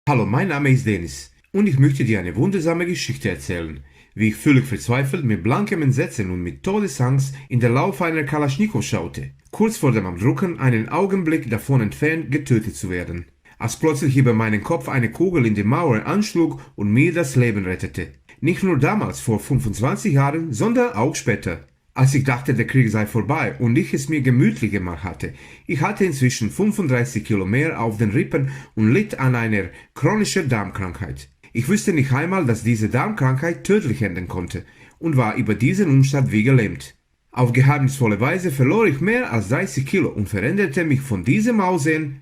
Hallo, mein Name ist Denis und ich möchte dir eine wundersame Geschichte erzählen, wie ich völlig verzweifelt mit blankem Entsetzen und mit Todesangst in der Lauf einer Kalaschnikow schaute, kurz vor dem Abdrucken einen Augenblick davon entfernt getötet zu werden, als plötzlich über meinen Kopf eine Kugel in die Mauer anschlug und mir das Leben rettete. Nicht nur damals vor 25 Jahren, sondern auch später. Als ich dachte, der Krieg sei vorbei und ich es mir gemütlich gemacht hatte. Ich hatte inzwischen 35 Kilo mehr auf den Rippen und litt an einer chronischen Darmkrankheit. Ich wusste nicht einmal, dass diese Darmkrankheit tödlich enden konnte und war über diesen Umstand wie gelähmt. Auf geheimnisvolle Weise verlor ich mehr als 30 Kilo und veränderte mich von diesem Aussehen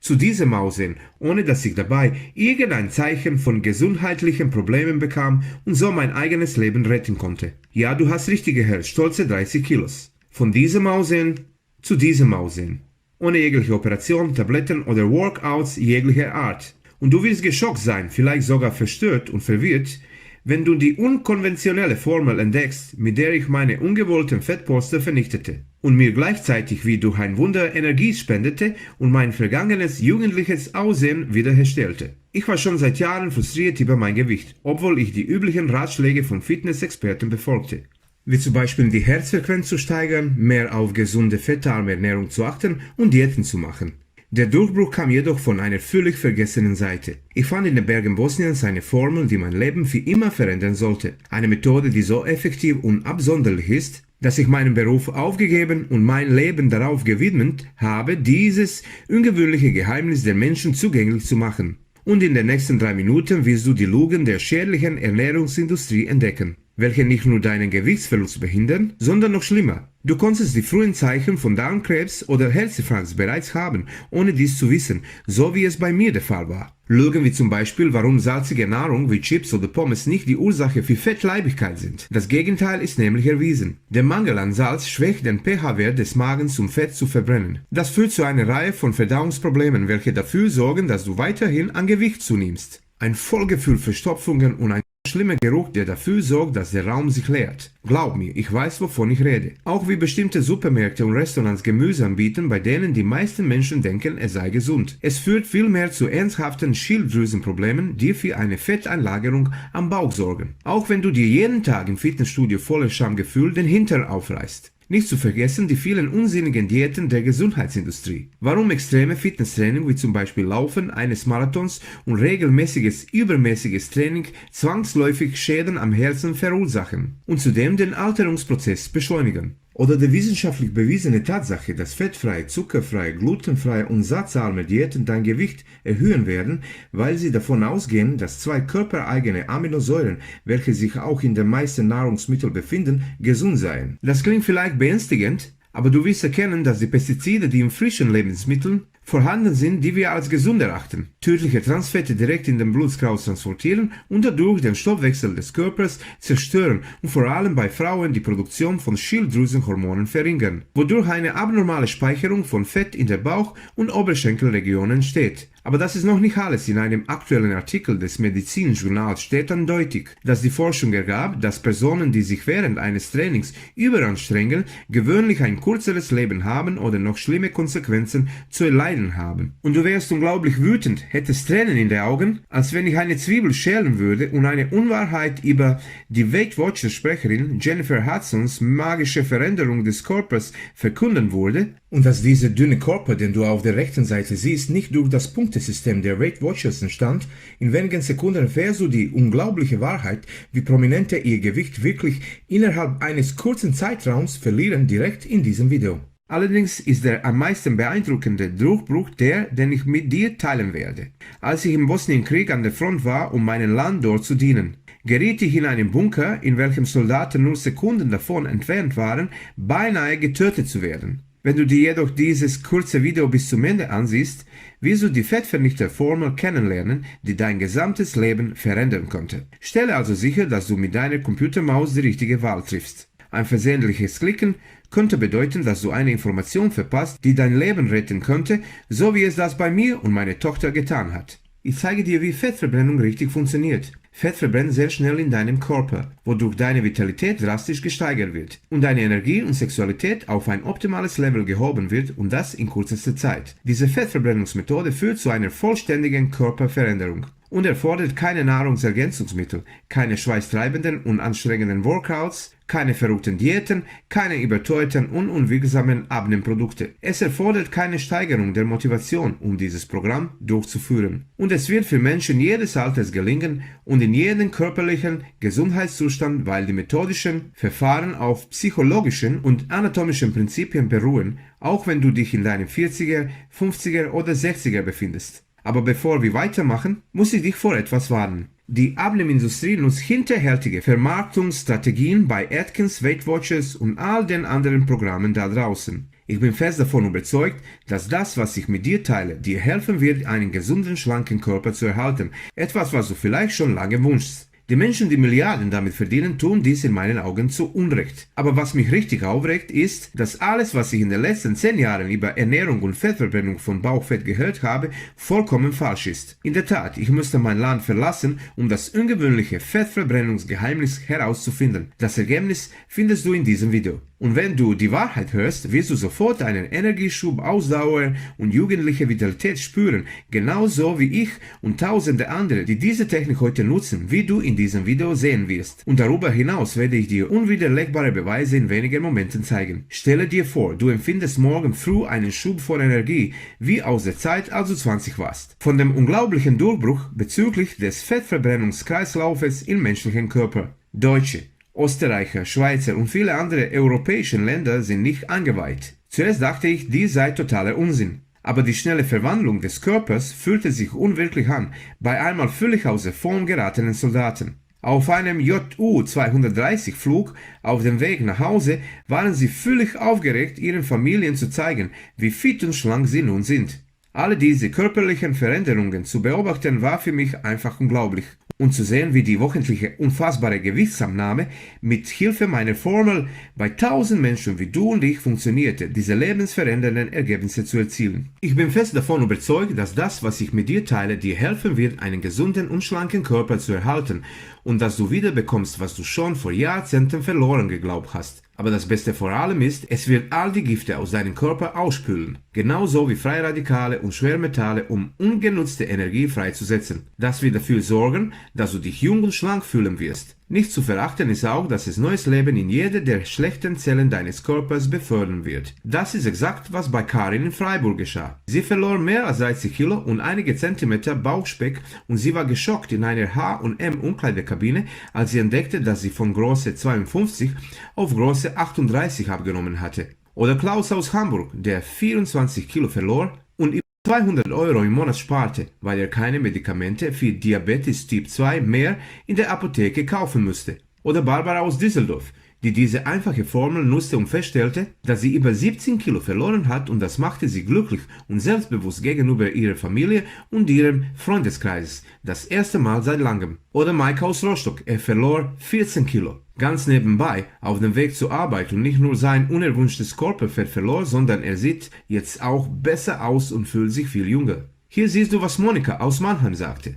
zu diesem Aussehen, ohne dass ich dabei irgendein Zeichen von gesundheitlichen Problemen bekam und so mein eigenes Leben retten konnte. Ja, du hast richtig gehört, stolze 30 Kilos. Von diesem Aussehen zu diesem Aussehen. Ohne jegliche Operation, Tabletten oder Workouts jeglicher Art. Und du wirst geschockt sein, vielleicht sogar verstört und verwirrt, wenn du die unkonventionelle Formel entdeckst, mit der ich meine ungewollten Fettpolster vernichtete und mir gleichzeitig wie durch ein Wunder Energie spendete und mein vergangenes jugendliches Aussehen wiederherstellte. Ich war schon seit Jahren frustriert über mein Gewicht, obwohl ich die üblichen Ratschläge von Fitnessexperten befolgte. Wie zum Beispiel die Herzfrequenz zu steigern, mehr auf gesunde fettarme Ernährung zu achten und Diäten zu machen. Der Durchbruch kam jedoch von einer völlig vergessenen Seite. Ich fand in den Bergen Bosniens eine Formel, die mein Leben für immer verändern sollte. Eine Methode, die so effektiv und absonderlich ist, dass ich meinen Beruf aufgegeben und mein Leben darauf gewidmet habe, dieses ungewöhnliche Geheimnis den Menschen zugänglich zu machen. Und in den nächsten 3 Minuten wirst du die Lügen der schädlichen Ernährungsindustrie entdecken, welche nicht nur deinen Gewichtsverlust behindern, sondern noch schlimmer. Du konntest die frühen Zeichen von Darmkrebs oder Herzinfarkt bereits haben, ohne dies zu wissen, so wie es bei mir der Fall war. Lügen wie zum Beispiel, warum salzige Nahrung wie Chips oder Pommes nicht die Ursache für Fettleibigkeit sind. Das Gegenteil ist nämlich erwiesen. Der Mangel an Salz schwächt den pH-Wert des Magens, um Fett zu verbrennen. Das führt zu einer Reihe von Verdauungsproblemen, welche dafür sorgen, dass du weiterhin an Gewicht zunimmst. Ein Vollgefühl Verstopfungen und ein schlimmer Geruch, der dafür sorgt, dass der Raum sich leert. Glaub mir, ich weiß, wovon ich rede. Auch wie bestimmte Supermärkte und Restaurants Gemüse anbieten, bei denen die meisten Menschen denken, es sei gesund. Es führt vielmehr zu ernsthaften Schilddrüsenproblemen, die für eine Fetteinlagerung am Bauch sorgen. Auch wenn du dir jeden Tag im Fitnessstudio voller Schamgefühl den Hintern aufreißt. Nicht zu vergessen die vielen unsinnigen Diäten der Gesundheitsindustrie. Warum extreme Fitnesstraining wie zum Beispiel Laufen eines Marathons und regelmäßiges übermäßiges Training zwangsläufig Schäden am Herzen verursachen und zudem den Alterungsprozess beschleunigen. Oder die wissenschaftlich bewiesene Tatsache, dass fettfreie, zuckerfreie, glutenfreie und satzarme Diäten dein Gewicht erhöhen werden, weil sie davon ausgehen, dass 2 körpereigene Aminosäuren, welche sich auch in den meisten Nahrungsmitteln befinden, gesund seien. Das klingt vielleicht beängstigend, aber du wirst erkennen, dass die Pestizide, die in frischen Lebensmitteln vorhanden sind, die wir als gesund erachten, tödliche Transfette direkt in den Blutkreislauf transportieren und dadurch den Stoffwechsel des Körpers zerstören und vor allem bei Frauen die Produktion von Schilddrüsenhormonen verringern, wodurch eine abnormale Speicherung von Fett in der Bauch- und Oberschenkelregion entsteht. Aber das ist noch nicht alles. In einem aktuellen Artikel des Medizinjournals steht eindeutig, dass die Forschung ergab, dass Personen, die sich während eines Trainings überanstrengen, gewöhnlich ein kürzeres Leben haben oder noch schlimme Konsequenzen zu erleiden haben. Und du wärst unglaublich wütend, hättest Tränen in den Augen, als wenn ich eine Zwiebel schälen würde und eine Unwahrheit über die Weight Watchers Sprecherin Jennifer Hudsons magische Veränderung des Körpers verkünden würde, und dass dieser dünne Körper, den du auf der rechten Seite siehst, nicht durch das Punktesystem der Weight Watchers entstand. In wenigen Sekunden erfährst du die unglaubliche Wahrheit, wie Prominente ihr Gewicht wirklich innerhalb eines kurzen Zeitraums verlieren, direkt in diesem Video. Allerdings ist der am meisten beeindruckende Durchbruch der, den ich mit dir teilen werde. Als ich im Bosnienkrieg an der Front war, um meinem Land dort zu dienen, geriet ich in einen Bunker, in welchem Soldaten nur Sekunden davon entfernt waren, beinahe getötet zu werden. Wenn du dir jedoch dieses kurze Video bis zum Ende ansiehst, wirst du die Fettvernichter Formel kennenlernen, die dein gesamtes Leben verändern könnte. Stelle also sicher, dass du mit deiner Computermaus die richtige Wahl triffst. Ein versehentliches Klicken könnte bedeuten, dass du eine Information verpasst, die dein Leben retten könnte, so wie es das bei mir und meiner Tochter getan hat. Ich zeige dir, wie Fettverbrennung richtig funktioniert, Fett verbrennt sehr schnell in deinem Körper, wodurch deine Vitalität drastisch gesteigert wird und deine Energie und Sexualität auf ein optimales Level gehoben wird und das in kürzester Zeit. Diese Fettverbrennungsmethode führt zu einer vollständigen Körperveränderung und erfordert keine Nahrungsergänzungsmittel, keine schweißtreibenden und anstrengenden Workouts, keine verrückten Diäten, keine überteuerten und unwirksamen Abnehmprodukte. Es erfordert keine Steigerung der Motivation, um dieses Programm durchzuführen. Und es wird für Menschen jedes Alters gelingen und in jedem körperlichen Gesundheitszustand, weil die methodischen Verfahren auf psychologischen und anatomischen Prinzipien beruhen, auch wenn du dich in deinen 40er, 50er oder 60er befindest. Aber bevor wir weitermachen, muss ich dich vor etwas warnen. Die Abnehmindustrie nutzt hinterhältige Vermarktungsstrategien bei Atkins, Weight Watchers und all den anderen Programmen da draußen. Ich bin fest davon überzeugt, dass das, was ich mit dir teile, dir helfen wird, einen gesunden, schlanken Körper zu erhalten. Etwas, was du vielleicht schon lange wünschst. Die Menschen, die Milliarden damit verdienen, tun dies in meinen Augen zu Unrecht. Aber was mich richtig aufregt, ist, dass alles, was ich in den letzten 10 Jahren über Ernährung und Fettverbrennung von Bauchfett gehört habe, vollkommen falsch ist. In der Tat, ich musste mein Land verlassen, um das ungewöhnliche Fettverbrennungsgeheimnis herauszufinden. Das Ergebnis findest du in diesem Video. Und wenn du die Wahrheit hörst, wirst du sofort einen Energieschub, Ausdauer und jugendliche Vitalität spüren, genauso wie ich und tausende andere, die diese Technik heute nutzen, wie du in diesem Video sehen wirst. Und darüber hinaus werde ich dir unwiderlegbare Beweise in wenigen Momenten zeigen. Stelle dir vor, du empfindest morgen früh einen Schub von Energie, wie aus der Zeit, als du 20 warst. Von dem unglaublichen Durchbruch bezüglich des Fettverbrennungskreislaufes im menschlichen Körper. Deutsche, Österreicher, Schweizer und viele andere europäische Länder sind nicht eingeweiht. Zuerst dachte ich, dies sei totaler Unsinn. Aber die schnelle Verwandlung des Körpers fühlte sich unwirklich an bei einmal völlig außer Form geratenen Soldaten. Auf einem JU-230 Flug auf dem Weg nach Hause waren sie völlig aufgeregt, ihren Familien zu zeigen, wie fit und schlank sie nun sind. Alle diese körperlichen Veränderungen zu beobachten war für mich einfach unglaublich. Und zu sehen, wie die wöchentliche unfassbare Gewichtsabnahme mit Hilfe meiner Formel bei 1000 Menschen wie du und ich funktionierte, diese lebensverändernden Ergebnisse zu erzielen. Ich bin fest davon überzeugt, dass das, was ich mit dir teile, dir helfen wird, einen gesunden und schlanken Körper zu erhalten und dass du wieder bekommst, was du schon vor Jahrzehnten verloren geglaubt hast. Aber das Beste vor allem ist, es wird all die Gifte aus deinem Körper ausspülen. Genauso wie Freiradikale und Schwermetalle, um ungenutzte Energie freizusetzen. Das wird dafür sorgen, dass du dich jung und schlank fühlen wirst. Nicht zu verachten ist auch, dass es neues Leben in jede der schlechten Zellen deines Körpers befördern wird. Das ist exakt, was bei Karin in Freiburg geschah. Sie verlor mehr als 30 Kilo und einige Zentimeter Bauchspeck und sie war geschockt in einer H&M Umkleidekabine, als sie entdeckte, dass sie von Größe 52 auf Größe 38 abgenommen hatte. Oder Klaus aus Hamburg, der 24 Kilo verlor und 200 € im Monat sparte, weil er keine Medikamente für Diabetes Typ 2 mehr in der Apotheke kaufen musste. Oder Barbara aus Düsseldorf, die diese einfache Formel nutzte und feststellte, dass sie über 17 Kilo verloren hat und das machte sie glücklich und selbstbewusst gegenüber ihrer Familie und ihrem Freundeskreis, das erste Mal seit langem. Oder Mike aus Rostock, er verlor 14 Kilo. Ganz nebenbei, auf dem Weg zur Arbeit und nicht nur sein unerwünschtes Körperfett verlor, sondern er sieht jetzt auch besser aus und fühlt sich viel jünger. Hier siehst du, was Monika aus Mannheim sagte.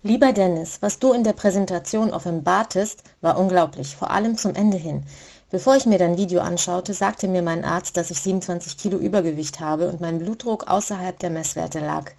Lieber Dennis, was du in der Präsentation offenbartest, war unglaublich, vor allem zum Ende hin. Bevor ich mir dein Video anschaute, sagte mir mein Arzt, dass ich 27 Kilo Übergewicht habe und mein Blutdruck außerhalb der Messwerte lag.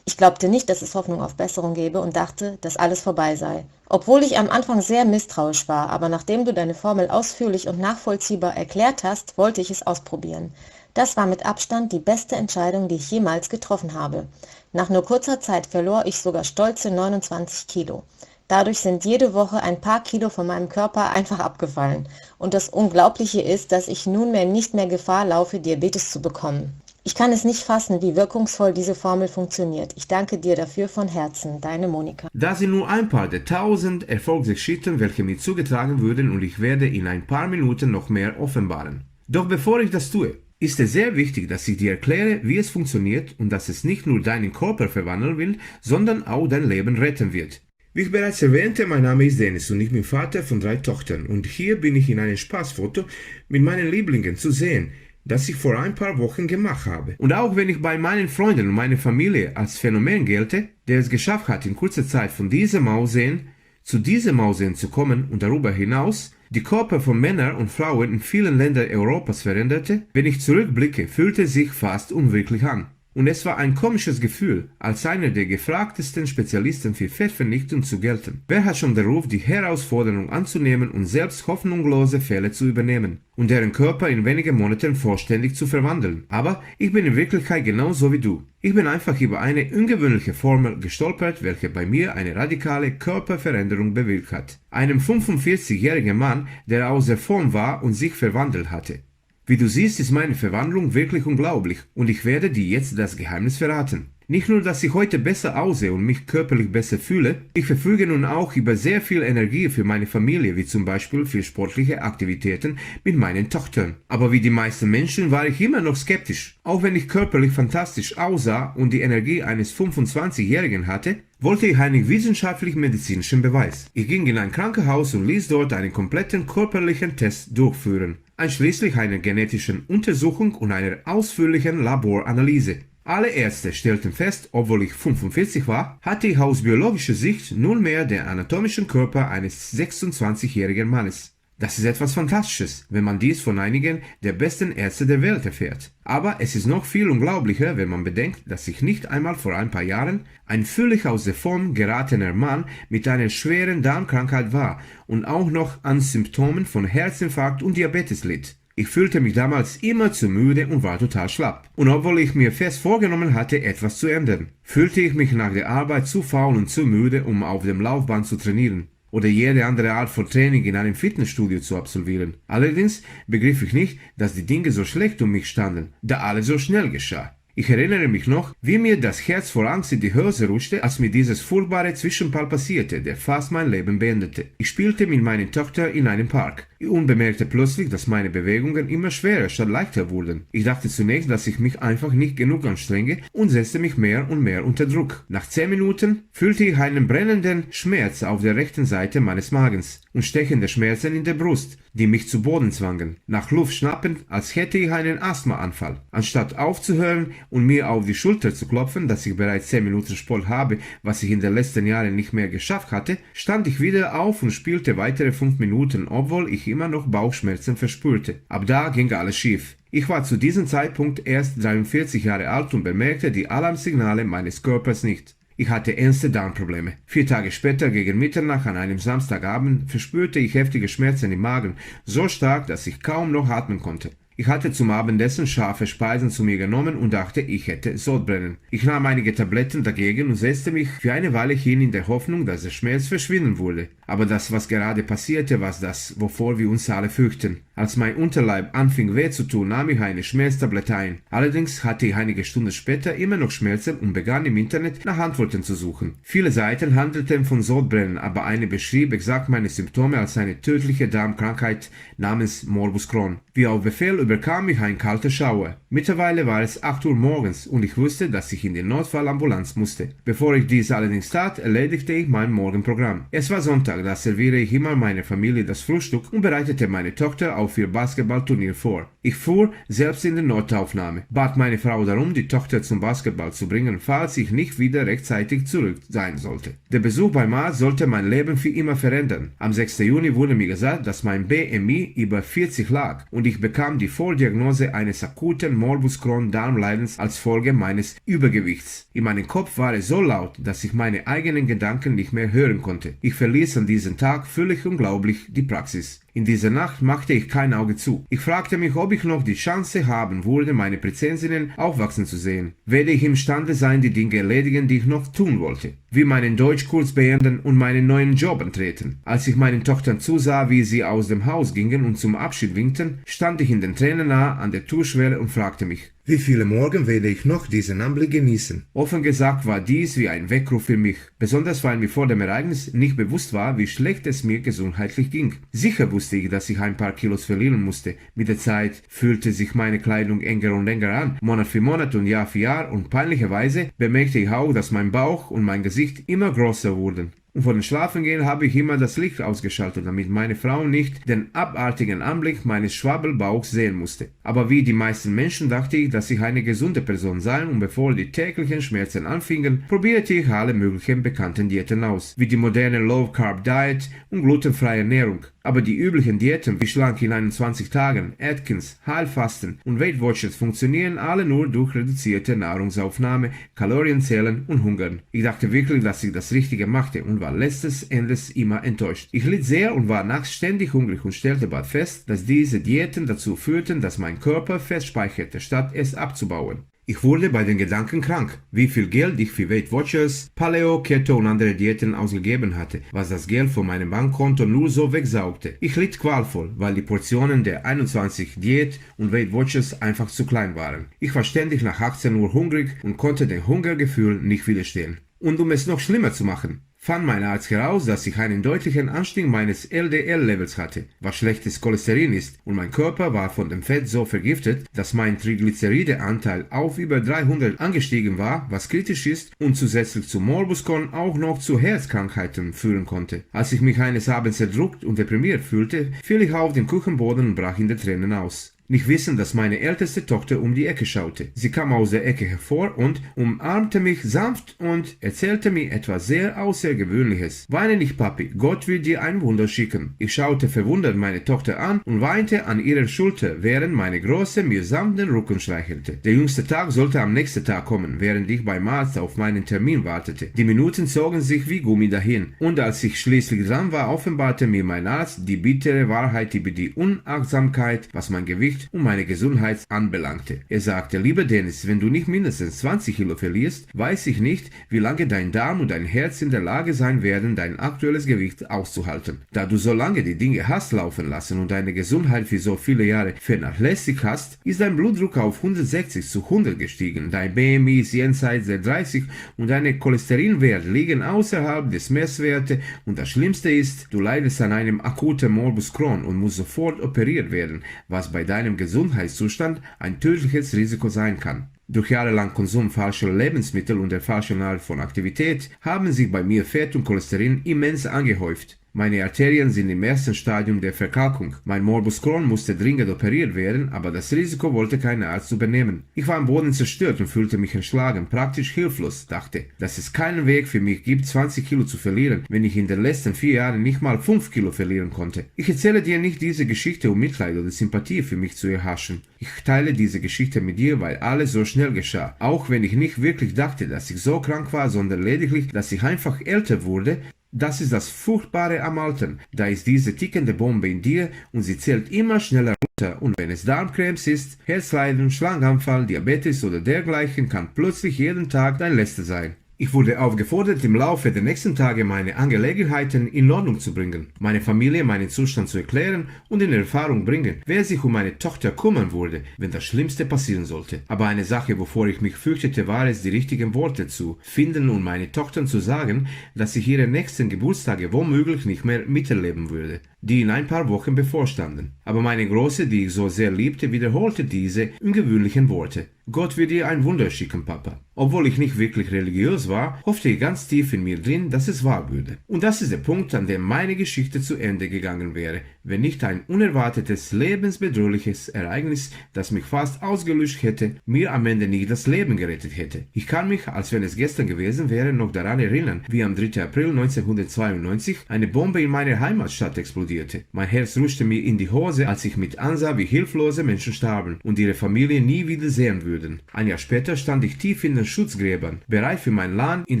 Ich glaubte nicht, dass es Hoffnung auf Besserung gäbe und dachte, dass alles vorbei sei. Obwohl ich am Anfang sehr misstrauisch war, aber nachdem du deine Formel ausführlich und nachvollziehbar erklärt hast, wollte ich es ausprobieren. Das war mit Abstand die beste Entscheidung, die ich jemals getroffen habe. Nach nur kurzer Zeit verlor ich sogar stolze 29 Kilo. Dadurch sind jede Woche ein paar Kilo von meinem Körper einfach abgefallen. Und das Unglaubliche ist, dass ich nunmehr nicht mehr Gefahr laufe, Diabetes zu bekommen. Ich kann es nicht fassen, wie wirkungsvoll diese Formel funktioniert. Ich danke dir dafür von Herzen, deine Monika. Das sind nur ein paar der 1000 Erfolgsgeschichten, welche mir zugetragen wurden und ich werde in ein paar Minuten noch mehr offenbaren. Doch bevor ich das tue, ist es sehr wichtig, dass ich dir erkläre, wie es funktioniert und dass es nicht nur deinen Körper verwandeln will, sondern auch dein Leben retten wird. Wie ich bereits erwähnte, mein Name ist Denis und ich bin Vater von 3 Töchtern und hier bin ich in einem Spaßfoto mit meinen Lieblingen zu sehen, das ich vor ein paar Wochen gemacht habe. Und auch wenn ich bei meinen Freunden und meiner Familie als Phänomen gelte, der es geschafft hat, in kurzer Zeit von diesem Aussehen Zu diesem Aussehen zu kommen und darüber hinaus die Körper von Männern und Frauen in vielen Ländern Europas veränderte, wenn ich zurückblicke, fühlte sich fast unwirklich an. Und es war ein komisches Gefühl, als einer der gefragtesten Spezialisten für Fettvernichtung zu gelten. Wer hat schon den Ruf, die Herausforderung anzunehmen und selbst hoffnungslose Fälle zu übernehmen und deren Körper in wenigen Monaten vollständig zu verwandeln? Aber ich bin in Wirklichkeit genauso wie du. Ich bin einfach über eine ungewöhnliche Formel gestolpert, welche bei mir eine radikale Körperveränderung bewirkt hat. Einem 45-jährigen Mann, der aus der Form war und sich verwandelt hatte. Wie du siehst, ist meine Verwandlung wirklich unglaublich und ich werde dir jetzt das Geheimnis verraten. Nicht nur, dass ich heute besser aussehe und mich körperlich besser fühle, ich verfüge nun auch über sehr viel Energie für meine Familie, wie zum Beispiel für sportliche Aktivitäten mit meinen Töchtern. Aber wie die meisten Menschen war ich immer noch skeptisch. Auch wenn ich körperlich fantastisch aussah und die Energie eines 25-Jährigen hatte, wollte ich einen wissenschaftlich-medizinischen Beweis. Ich ging in ein Krankenhaus und ließ dort einen kompletten körperlichen Test durchführen, einschließlich einer genetischen Untersuchung und einer ausführlichen Laboranalyse. Alle Ärzte stellten fest, obwohl ich 45 war, hatte ich aus biologischer Sicht nunmehr den anatomischen Körper eines 26-jährigen Mannes. Das ist etwas Fantastisches, wenn man dies von einigen der besten Ärzte der Welt erfährt. Aber es ist noch viel unglaublicher, wenn man bedenkt, dass ich nicht einmal vor ein paar Jahren ein völlig aus der Form geratener Mann mit einer schweren Darmkrankheit war und auch noch an Symptomen von Herzinfarkt und Diabetes litt. Ich fühlte mich damals immer zu müde und war total schlapp. Und obwohl ich mir fest vorgenommen hatte, etwas zu ändern, fühlte ich mich nach der Arbeit zu faul und zu müde, um auf dem Laufband zu trainieren oder jede andere Art von Training in einem Fitnessstudio zu absolvieren. Allerdings begriff ich nicht, dass die Dinge so schlecht um mich standen, da alles so schnell geschah. Ich erinnere mich noch, wie mir das Herz vor Angst in die Hose rutschte, als mir dieses furchtbare Zwischenfall passierte, der fast mein Leben beendete. Ich spielte mit meinen Töchtern in einem Park und bemerkte plötzlich, dass meine Bewegungen immer schwerer statt leichter wurden. Ich dachte zunächst, dass ich mich einfach nicht genug anstrenge und setzte mich mehr und mehr unter Druck. Nach 10 Minuten fühlte ich einen brennenden Schmerz auf der rechten Seite meines Magens und stechende Schmerzen in der Brust, die mich zu Boden zwangen. Nach Luft schnappend, als hätte ich einen Asthmaanfall. Anstatt aufzuhören und mir auf die Schulter zu klopfen, dass ich bereits 10 Minuten Sport habe, was ich in den letzten Jahren nicht mehr geschafft hatte, stand ich wieder auf und spielte weitere 5 Minuten, obwohl ich immer noch Bauchschmerzen verspürte. Ab da ging alles schief. Ich war zu diesem Zeitpunkt erst 43 Jahre alt und bemerkte die Alarmsignale meines Körpers nicht. Ich hatte ernste Darmprobleme. 4 Tage später, gegen Mitternacht an einem Samstagabend, verspürte ich heftige Schmerzen im Magen, so stark, dass ich kaum noch atmen konnte. Ich hatte zum Abendessen scharfe Speisen zu mir genommen und dachte, ich hätte Sodbrennen. Ich nahm einige Tabletten dagegen und setzte mich für eine Weile hin in der Hoffnung, dass der Schmerz verschwinden würde. Aber das, was gerade passierte, war das, wovor wir uns alle fürchten. Als mein Unterleib anfing weh zu tun, nahm ich eine Schmerztablette ein. Allerdings hatte ich einige Stunden später immer noch Schmerzen und begann im Internet nach Antworten zu suchen. Viele Seiten handelten von Sodbrennen, aber eine beschrieb exakt meine Symptome als eine tödliche Darmkrankheit namens Morbus Crohn. Wie auf Befehl überkam mich ein kalter Schauer. Mittlerweile war es 8 Uhr morgens und ich wusste, dass ich in die Notfallambulanz musste. Bevor ich dies allerdings tat, erledigte ich mein Morgenprogramm. Es war Sonntag, da serviere ich immer meiner Familie das Frühstück und bereitete meine Tochter auf ihr Basketballturnier vor. Ich fuhr selbst in die Notaufnahme, bat meine Frau darum, die Tochter zum Basketball zu bringen, falls ich nicht wieder rechtzeitig zurück sein sollte. Der Besuch beim Arzt sollte mein Leben für immer verändern. Am 6. Juni wurde mir gesagt, dass mein BMI über 40 lag und ich bekam die Vordiagnose eines akuten Morbus Crohn-Darmleidens als Folge meines Übergewichts. In meinem Kopf war es so laut, dass ich meine eigenen Gedanken nicht mehr hören konnte. Ich verließ an diesem Tag völlig unglaublich die Praxis. In dieser Nacht machte ich kein Auge zu. Ich fragte mich, ob ich noch die Chance haben würde, meine Präzensinnen aufwachsen zu sehen. Werde ich imstande sein, die Dinge erledigen, die ich noch tun wollte? Wie meinen Deutschkurs beenden und meinen neuen Job antreten? Als ich meinen Tochtern zusah, wie sie aus dem Haus gingen und zum Abschied winkten, stand ich in den Tränen nah an der Türschwelle und fragte mich, wie viele Morgen werde ich noch diesen Anblick genießen? Offen gesagt war dies wie ein Weckruf für mich, besonders weil mir vor dem Ereignis nicht bewusst war, wie schlecht es mir gesundheitlich ging. Sicher wusste ich, dass ich ein paar Kilos verlieren musste. Mit der Zeit fühlte sich meine Kleidung enger und enger an, Monat für Monat und Jahr für Jahr, und peinlicherweise bemerkte ich auch, dass mein Bauch und mein Gesicht immer größer wurden. Und vor dem Schlafengehen habe ich immer das Licht ausgeschaltet, damit meine Frau nicht den abartigen Anblick meines Schwabbelbauchs sehen musste. Aber wie die meisten Menschen dachte ich, dass ich eine gesunde Person sei, und bevor die täglichen Schmerzen anfingen, probierte ich alle möglichen bekannten Diäten aus, wie die moderne Low-Carb-Diet und glutenfreie Ernährung. Aber die üblichen Diäten wie Schlank in 21 Tagen, Atkins, Heilfasten und Weight Watchers funktionieren alle nur durch reduzierte Nahrungsaufnahme, Kalorienzählen und Hungern. Ich dachte wirklich, dass ich das Richtige machte und war letzten Endes immer enttäuscht. Ich litt sehr und war nachts ständig hungrig und stellte bald fest, dass diese Diäten dazu führten, dass mein Körper Fett speicherte, statt es abzubauen. Ich wurde bei den Gedanken krank, wie viel Geld ich für Weight Watchers, Paleo, Keto und andere Diäten ausgegeben hatte, was das Geld von meinem Bankkonto nur so wegsaugte. Ich litt qualvoll, weil die Portionen der 21 Diät und Weight Watchers einfach zu klein waren. Ich war ständig nach 18 Uhr hungrig und konnte dem Hungergefühl nicht widerstehen. Und um es noch schlimmer zu machen, fand mein Arzt heraus, dass ich einen deutlichen Anstieg meines LDL-Levels hatte, was schlechtes Cholesterin ist, und mein Körper war von dem Fett so vergiftet, dass mein Triglyceride-Anteil auf über 300 angestiegen war, was kritisch ist und zusätzlich zu Morbus Crohn auch noch zu Herzkrankheiten führen konnte. Als ich mich eines Abends erdrückt und deprimiert fühlte, fiel ich auf den Küchenboden und brach in den Tränen aus. Nicht wissend, dass meine älteste Tochter um die Ecke schaute. Sie kam aus der Ecke hervor und umarmte mich sanft und erzählte mir etwas sehr Außergewöhnliches. Weine nicht, Papi, Gott will dir ein Wunder schicken. Ich schaute verwundert meine Tochter an und weinte an ihrer Schulter, während meine Große mir sanft den Rücken streichelte. Der jüngste Tag sollte am nächsten Tag kommen, während ich beim Arzt auf meinen Termin wartete. Die Minuten zogen sich wie Gummi dahin, und als ich schließlich dran war, offenbarte mir mein Arzt die bittere Wahrheit über die Unachtsamkeit, was mein Gewicht und meine Gesundheit anbelangte. Er sagte: Lieber Dennis, wenn du nicht mindestens 20 Kilo verlierst, weiß ich nicht, wie lange dein Darm und dein Herz in der Lage sein werden, dein aktuelles Gewicht auszuhalten. Da du so lange die Dinge hast laufen lassen und deine Gesundheit für so viele Jahre vernachlässigt hast, ist dein Blutdruck auf 160 zu 100 gestiegen, dein BMI ist jenseits der 30 und deine Cholesterinwerte liegen außerhalb des Messwertes, und das Schlimmste ist, du leidest an einem akuten Morbus Crohn und musst sofort operiert werden, was bei deinem Gesundheitszustand ein tödliches Risiko sein kann. Durch jahrelang Konsum falscher Lebensmittel und der falschen Art von Aktivität haben sich bei mir Fett und Cholesterin immens angehäuft. Meine Arterien sind im ersten Stadium der Verkalkung. Mein Morbus Crohn musste dringend operiert werden, aber das Risiko wollte kein Arzt übernehmen. Ich war am Boden zerstört und fühlte mich erschlagen, praktisch hilflos, dachte, dass es keinen Weg für mich gibt, 20 Kilo zu verlieren, wenn ich in den letzten 4 Jahren nicht mal 5 Kilo verlieren konnte. Ich erzähle dir nicht diese Geschichte, um Mitleid oder Sympathie für mich zu erhaschen. Ich teile diese Geschichte mit dir, weil alles so schnell geschah. Auch wenn ich nicht wirklich dachte, dass ich so krank war, sondern lediglich, dass ich einfach älter wurde. Das ist das Furchtbare am Altern. Da ist diese tickende Bombe in dir und sie zählt immer schneller runter. Und wenn es Darmkrebs ist, Herzleiden, Schlaganfall, Diabetes oder dergleichen, kann plötzlich jeden Tag dein letzter sein. Ich wurde aufgefordert, im Laufe der nächsten Tage meine Angelegenheiten in Ordnung zu bringen, meine Familie meinen Zustand zu erklären und in Erfahrung bringen, wer sich um meine Tochter kümmern würde, wenn das Schlimmste passieren sollte. Aber eine Sache, wovor ich mich fürchtete, war es, die richtigen Worte zu finden und meine Tochter zu sagen, dass ich ihre nächsten Geburtstage womöglich nicht mehr miterleben würde, die in ein paar Wochen bevorstanden. Aber meine Große, die ich so sehr liebte, wiederholte diese ungewöhnlichen Worte. Gott wird dir ein Wunder schicken, Papa. Obwohl ich nicht wirklich religiös war, hoffte ich ganz tief in mir drin, dass es wahr würde. Und das ist der Punkt, an dem meine Geschichte zu Ende gegangen wäre, wenn nicht ein unerwartetes, lebensbedrohliches Ereignis, das mich fast ausgelöscht hätte, mir am Ende nicht das Leben gerettet hätte. Ich kann mich, als wenn es gestern gewesen wäre, noch daran erinnern, wie am 3. April 1992 eine Bombe in meiner Heimatstadt explodierte. Mein Herz rutschte mir in die Hose, als ich mit ansah, wie hilflose Menschen starben und ihre Familie nie wieder sehen würden. Ein Jahr später stand ich tief in den Schutzgräbern, bereit für mein Land in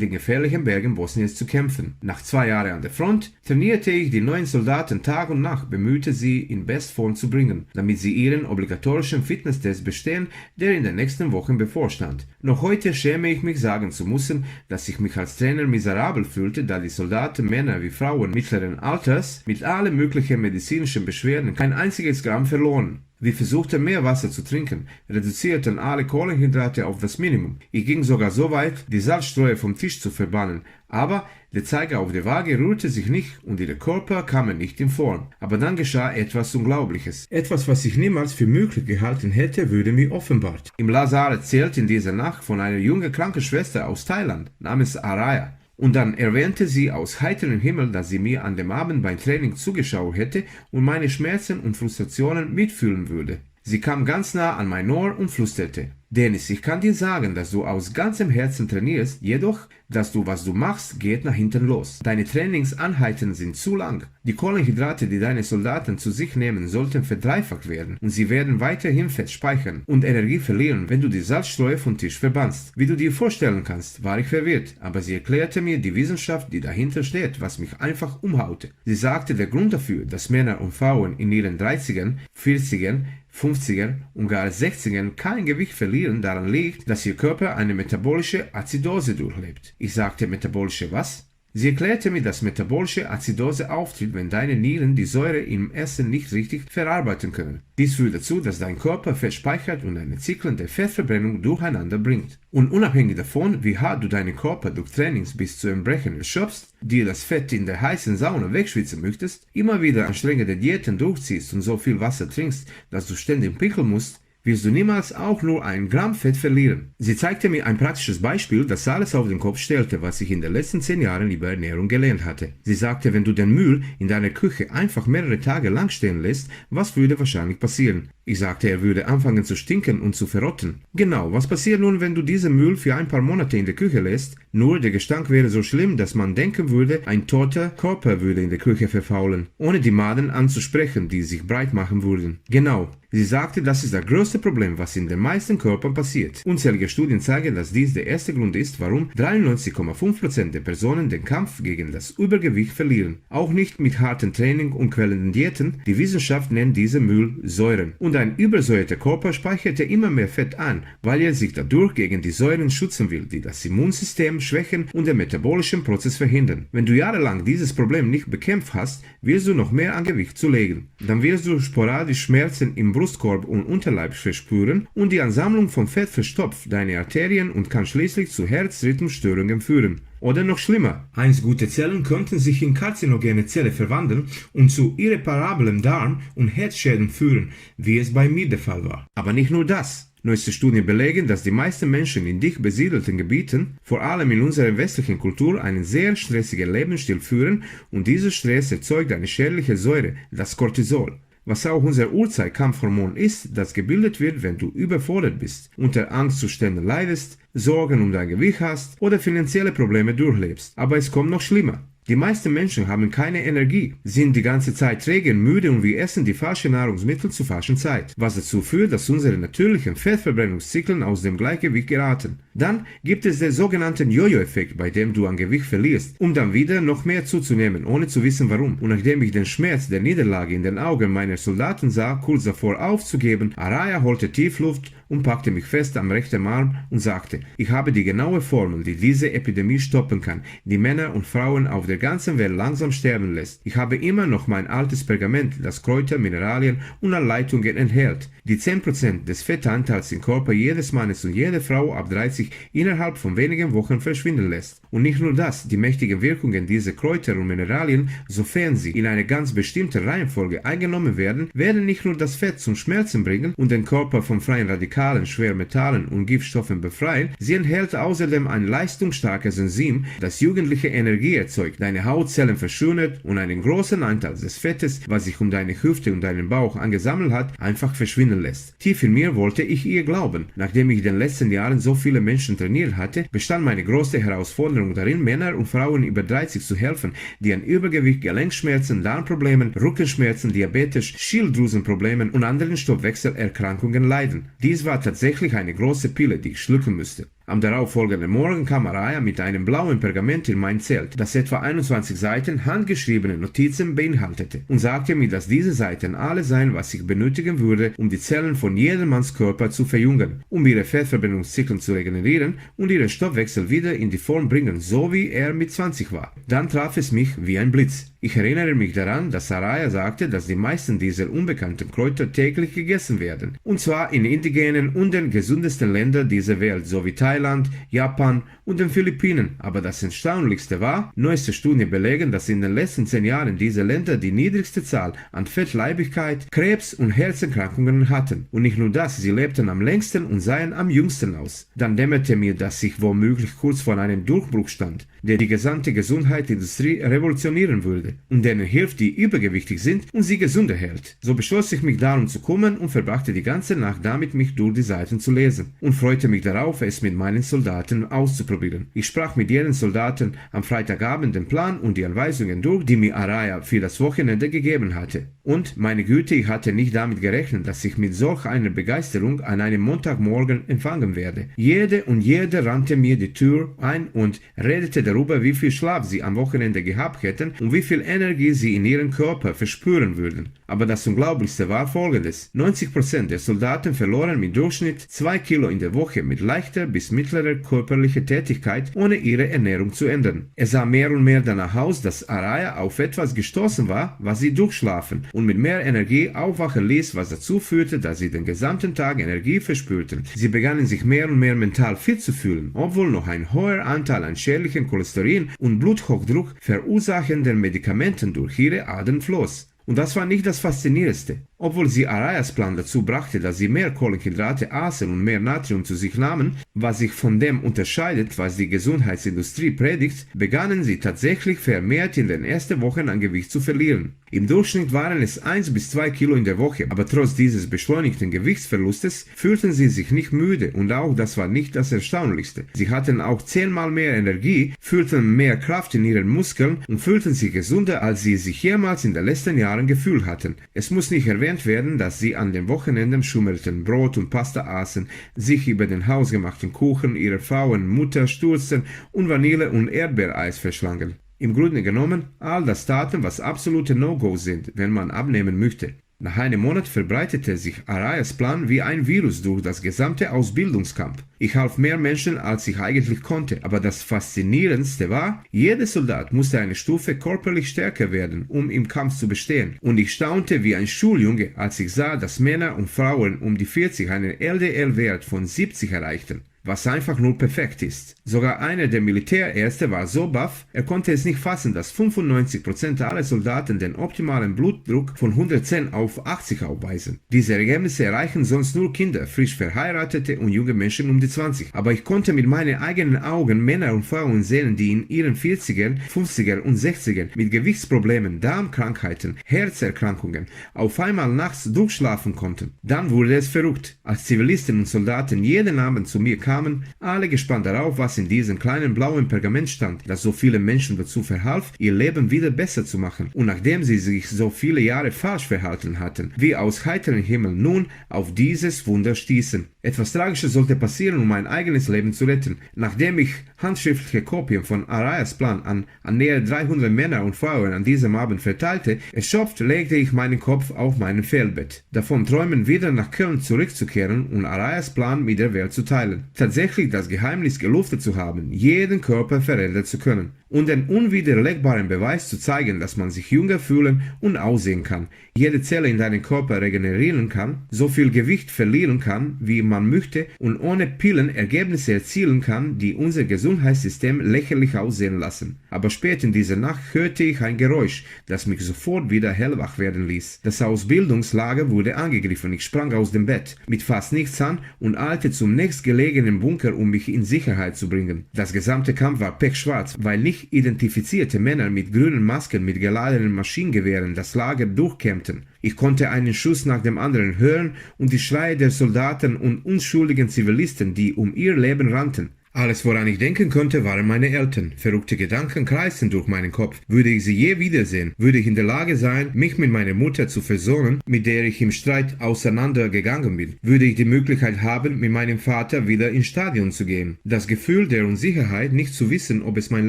den gefährlichen Bergen Bosniens zu kämpfen. Nach 2 Jahren an der Front trainierte ich die neuen Soldaten Tag und Nacht, bemühte sie in Bestform zu bringen, damit sie ihren obligatorischen Fitnesstest bestehen, der in den nächsten Wochen bevorstand. Noch heute schäme ich mich sagen zu müssen, dass ich mich als Trainer miserabel fühlte, da die Soldaten, Männer wie Frauen mittleren Alters, mit allen möglichen medizinischen Beschwerden kein einziges Gramm verloren. Wir versuchten mehr Wasser zu trinken, reduzierten alle Kohlenhydrate auf das Minimum. Ich ging sogar so weit, die Salzstreuer vom Tisch zu verbannen. Aber der Zeiger auf der Waage rührte sich nicht und ihre Körper kamen nicht in Form. Aber dann geschah etwas Unglaubliches. Etwas, was ich niemals für möglich gehalten hätte, wurde mir offenbart. Im Lazar erzählt in dieser Nacht von einer jungen Krankenschwester aus Thailand namens Araya. Und dann erwähnte sie aus heiterem Himmel, dass sie mir an dem Abend beim Training zugeschaut hätte und meine Schmerzen und Frustrationen mitfühlen würde. Sie kam ganz nah an mein Ohr und flüsterte: Denis, ich kann dir sagen, dass du aus ganzem Herzen trainierst, jedoch, was du machst, geht nach hinten los. Deine Trainingseinheiten sind zu lang. Die Kohlenhydrate, die deine Soldaten zu sich nehmen, sollten verdreifacht werden und sie werden weiterhin Fett speichern und Energie verlieren, wenn du die Salzstreuer vom Tisch verbannst. Wie du dir vorstellen kannst, war ich verwirrt, aber sie erklärte mir die Wissenschaft, die dahinter steht, was mich einfach umhaute. Sie sagte, der Grund dafür, dass Männer und Frauen in ihren 30ern, 40ern, 50er und gar 60ern kein Gewicht verlieren, daran liegt, dass ihr Körper eine metabolische Azidose durchlebt. Ich sagte, metabolische was? Sie erklärte mir, dass metabolische Azidose auftritt, wenn deine Nieren die Säure im Essen nicht richtig verarbeiten können. Dies führt dazu, dass dein Körper Fett speichert und eine Zyklen der Fettverbrennung durcheinander bringt. Und unabhängig davon, wie hart du deinen Körper durch Trainings bis zu Erbrechen erschöpfst, dir das Fett in der heißen Sauna wegschwitzen möchtest, immer wieder anstrengende Diäten durchziehst und so viel Wasser trinkst, dass du ständig pinkeln musst, wirst du niemals auch nur 1 Gramm Fett verlieren. Sie zeigte mir ein praktisches Beispiel, das alles auf den Kopf stellte, was ich in den letzten 10 Jahren über Ernährung gelernt hatte. Sie sagte, wenn du den Müll in deiner Küche einfach mehrere Tage lang stehen lässt, was würde wahrscheinlich passieren? Ich sagte, er würde anfangen zu stinken und zu verrotten. Genau, was passiert nun, wenn du diesen Müll für ein paar Monate in der Küche lässt? Nur der Gestank wäre so schlimm, dass man denken würde, ein toter Körper würde in der Küche verfaulen, ohne die Maden anzusprechen, die sich breit machen würden. Genau. Sie sagte, das ist das größte Problem, was in den meisten Körpern passiert. Unzählige Studien zeigen, dass dies der erste Grund ist, warum 93,5% der Personen den Kampf gegen das Übergewicht verlieren. Auch nicht mit hartem Training und quälenden Diäten. Die Wissenschaft nennt diese Müll Säuren. Und ein übersäuerter Körper speichert immer mehr Fett an, weil er sich dadurch gegen die Säuren schützen will, die das Immunsystem schwächen und den metabolischen Prozess verhindern. Wenn du jahrelang dieses Problem nicht bekämpft hast, wirst du noch mehr an Gewicht zulegen. Dann wirst du sporadisch Schmerzen im Brustkorb und Unterleib verspüren und die Ansammlung von Fett verstopft deine Arterien und kann schließlich zu Herzrhythmusstörungen führen. Oder noch schlimmer, einst gute Zellen könnten sich in karzinogene Zellen verwandeln und zu irreparablen Darm- und Herzschäden führen, wie es bei mir der Fall war. Aber nicht nur das. Neueste Studien belegen, dass die meisten Menschen in dicht besiedelten Gebieten, vor allem in unserer westlichen Kultur, einen sehr stressigen Lebensstil führen und dieser Stress erzeugt eine schädliche Säure, das Cortisol. Was auch unser Urzeitkampfhormon ist, das gebildet wird, wenn du überfordert bist, unter Angstzuständen leidest, Sorgen um dein Gewicht hast oder finanzielle Probleme durchlebst. Aber es kommt noch schlimmer. Die meisten Menschen haben keine Energie, sind die ganze Zeit träge, müde und wir essen die falschen Nahrungsmittel zur falschen Zeit, was dazu führt, dass unsere natürlichen Fettverbrennungszyklen aus dem Gleichgewicht geraten. Dann gibt es den sogenannten Jojo-Effekt, bei dem du an Gewicht verlierst, um dann wieder noch mehr zuzunehmen, ohne zu wissen warum. Und nachdem ich den Schmerz der Niederlage in den Augen meiner Soldaten sah, kurz davor aufzugeben, Araya holte Tiefluft und packte mich fest am rechten Arm und sagte, ich habe die genaue Formel, die diese Epidemie stoppen kann, die Männer und Frauen auf der ganzen Welt langsam sterben lässt. Ich habe immer noch mein altes Pergament, das Kräuter, Mineralien und Anleitungen enthält, die 10% des Fettanteils im Körper jedes Mannes und jeder Frau ab 30 innerhalb von wenigen Wochen verschwinden lässt. Und nicht nur das, die mächtigen Wirkungen dieser Kräuter und Mineralien, sofern sie in eine ganz bestimmte Reihenfolge eingenommen werden, werden nicht nur das Fett zum Schmerzen bringen und den Körper von freien Radikalen, Schwermetallen und Giftstoffen befreien, sie enthält außerdem ein leistungsstarkes Enzym, das jugendliche Energie erzeugt, deine Hautzellen verschönert und einen großen Anteil des Fettes, was sich um deine Hüfte und deinen Bauch angesammelt hat, einfach verschwinden lässt. Tief in mir wollte ich ihr glauben. Nachdem ich in den letzten Jahren so viele Menschen trainiert hatte, bestand meine größte Herausforderung darin, Männer und Frauen über 30 zu helfen, die an Übergewicht, Gelenkschmerzen, Darmproblemen, Rückenschmerzen, Diabetes, Schilddrüsenproblemen und anderen Stoffwechselerkrankungen leiden. Dies war tatsächlich eine große Pille, die ich schlucken musste. Am darauffolgenden Morgen kam Araya mit einem blauen Pergament in mein Zelt, das etwa 21 Seiten handgeschriebene Notizen beinhaltete, und sagte mir, dass diese Seiten alles seien, was ich benötigen würde, um die Zellen von jedermanns Körper zu verjüngen, um ihre Fettverbrennungszyklen zu regenerieren und ihren Stoffwechsel wieder in die Form bringen, so wie er mit 20 war. Dann traf es mich wie ein Blitz. Ich erinnere mich daran, dass Araya sagte, dass die meisten dieser unbekannten Kräuter täglich gegessen werden, und zwar in indigenen und den gesündesten Ländern dieser Welt, sowie Thailand, Japan und den Philippinen. Aber das Erstaunlichste war, neueste Studien belegen, dass in den letzten 10 Jahren diese Länder die niedrigste Zahl an Fettleibigkeit, Krebs und Herzerkrankungen hatten. Und nicht nur das, sie lebten am längsten und seien am jüngsten aus. Dann dämmerte mir, dass ich womöglich kurz vor einem Durchbruch stand, der die gesamte Gesundheitsindustrie revolutionieren würde und denen hilft, die übergewichtig sind und sie gesünder hält. So beschloss ich mich darum zu kümmern und verbrachte die ganze Nacht damit, mich durch die Seiten zu lesen und freute mich darauf, es mit meinen Soldaten auszuprobieren. Ich sprach mit jedem Soldaten am Freitagabend den Plan und die Anweisungen durch, die mir Araya für das Wochenende gegeben hatte. Und, meine Güte, ich hatte nicht damit gerechnet, dass ich mit solch einer Begeisterung an einem Montagmorgen empfangen werde. Jede und jeder rannte mir die Tür ein und redete darüber, wie viel Schlaf sie am Wochenende gehabt hätten und wie viel Energie sie in ihrem Körper verspüren würden. Aber das Unglaublichste war Folgendes: 90% der Soldaten verloren im Durchschnitt 2 Kilo in der Woche mit leichter bis mittlerer körperlicher Tätigkeit, ohne ihre Ernährung zu ändern. Es sah mehr und mehr danach aus, dass Araya auf etwas gestoßen war, was sie durchschlafen und mit mehr Energie aufwachen ließ, was dazu führte, dass sie den gesamten Tag Energie verspürten. Sie begannen sich mehr und mehr mental fit zu fühlen, obwohl noch ein hoher Anteil an schädlichen Cholesterin und Bluthochdruck verursachenden Medikamenten durch ihre Adern floss. Und das war nicht das Faszinierendste. Obwohl sie Arayas Plan dazu brachte, dass sie mehr Kohlenhydrate aßen und mehr Natrium zu sich nahmen, was sich von dem unterscheidet, was die Gesundheitsindustrie predigt, begannen sie tatsächlich vermehrt in den ersten Wochen an Gewicht zu verlieren. Im Durchschnitt waren es 1 bis 2 Kilo in der Woche, aber trotz dieses beschleunigten Gewichtsverlustes fühlten sie sich nicht müde und auch das war nicht das Erstaunlichste. Sie hatten auch 10-mal mehr Energie, fühlten mehr Kraft in ihren Muskeln und fühlten sich gesünder, als sie sich jemals in den letzten Jahren gefühlt hatten. Es muss nicht erwähnt werden, dass sie an den Wochenenden schummelten, Brot und Pasta aßen, sich über den hausgemachten Kuchen ihrer Frauen Mutter stürzten und Vanille- und Erdbeereis verschlangen. Im Grunde genommen all das taten, was absolute No-Gos sind, wenn man abnehmen möchte. Nach einem Monat verbreitete sich Arayas Plan wie ein Virus durch das gesamte Ausbildungscamp. Ich half mehr Menschen, als ich eigentlich konnte, aber das Faszinierendste war, jeder Soldat musste eine Stufe körperlich stärker werden, um im Kampf zu bestehen. Und ich staunte wie ein Schuljunge, als ich sah, dass Männer und Frauen um die 40 einen LDL-Wert von 70 erreichten. Was einfach nur perfekt ist. Sogar einer der Militärärzte war so baff, er konnte es nicht fassen, dass 95% aller Soldaten den optimalen Blutdruck von 110 auf 80 aufweisen. Diese Ergebnisse erreichen sonst nur Kinder, frisch verheiratete und junge Menschen um die 20. Aber ich konnte mit meinen eigenen Augen Männer und Frauen sehen, die in ihren 40ern, 50ern und 60ern mit Gewichtsproblemen, Darmkrankheiten, Herzerkrankungen auf einmal nachts durchschlafen konnten. Dann wurde es verrückt, als Zivilisten und Soldaten jeden Abend zu mir kamen, alle gespannt darauf, was in diesem kleinen blauen Pergament stand, das so viele Menschen dazu verhalf, ihr Leben wieder besser zu machen. Und nachdem sie sich so viele Jahre falsch verhalten hatten, wie aus heiterem Himmel nun auf dieses Wunder stießen. Etwas Tragisches sollte passieren, um mein eigenes Leben zu retten. Nachdem ich handschriftliche Kopien von Arayas Plan an näher 300 Männer und Frauen an diesem Abend verteilte, erschöpft legte ich meinen Kopf auf mein Fehlbett, davon träumen, wieder nach Köln zurückzukehren und Arayas Plan mit der Welt zu teilen. Tatsächlich das Geheimnis gelüftet zu haben, jeden Körper verändern zu können und den unwiderlegbaren Beweis zu zeigen, dass man sich jünger fühlen und aussehen kann, jede Zelle in deinem Körper regenerieren kann, so viel Gewicht verlieren kann, wie man möchte und ohne Pillen Ergebnisse erzielen kann, die unser Gesundheitssystem lächerlich aussehen lassen. Aber spät in dieser Nacht hörte ich ein Geräusch, das mich sofort wieder hellwach werden ließ. Das Ausbildungslager wurde angegriffen, ich sprang aus dem Bett, mit fast nichts an und eilte zum nächstgelegenen Bunker, um mich in Sicherheit zu bringen. Das gesamte Kampf war pechschwarz, weil nicht identifizierte Männer mit grünen Masken mit geladenen Maschinengewehren das Lager durchkämmten. Ich konnte einen Schuss nach dem anderen hören und die Schreie der Soldaten und unschuldigen Zivilisten, die um ihr Leben rannten. Alles, woran ich denken konnte, waren meine Eltern. Verrückte Gedanken kreisten durch meinen Kopf. Würde ich sie je wiedersehen? Würde ich in der Lage sein, mich mit meiner Mutter zu versöhnen, mit der ich im Streit auseinandergegangen bin? Würde ich die Möglichkeit haben, mit meinem Vater wieder ins Stadion zu gehen? Das Gefühl der Unsicherheit, nicht zu wissen, ob es mein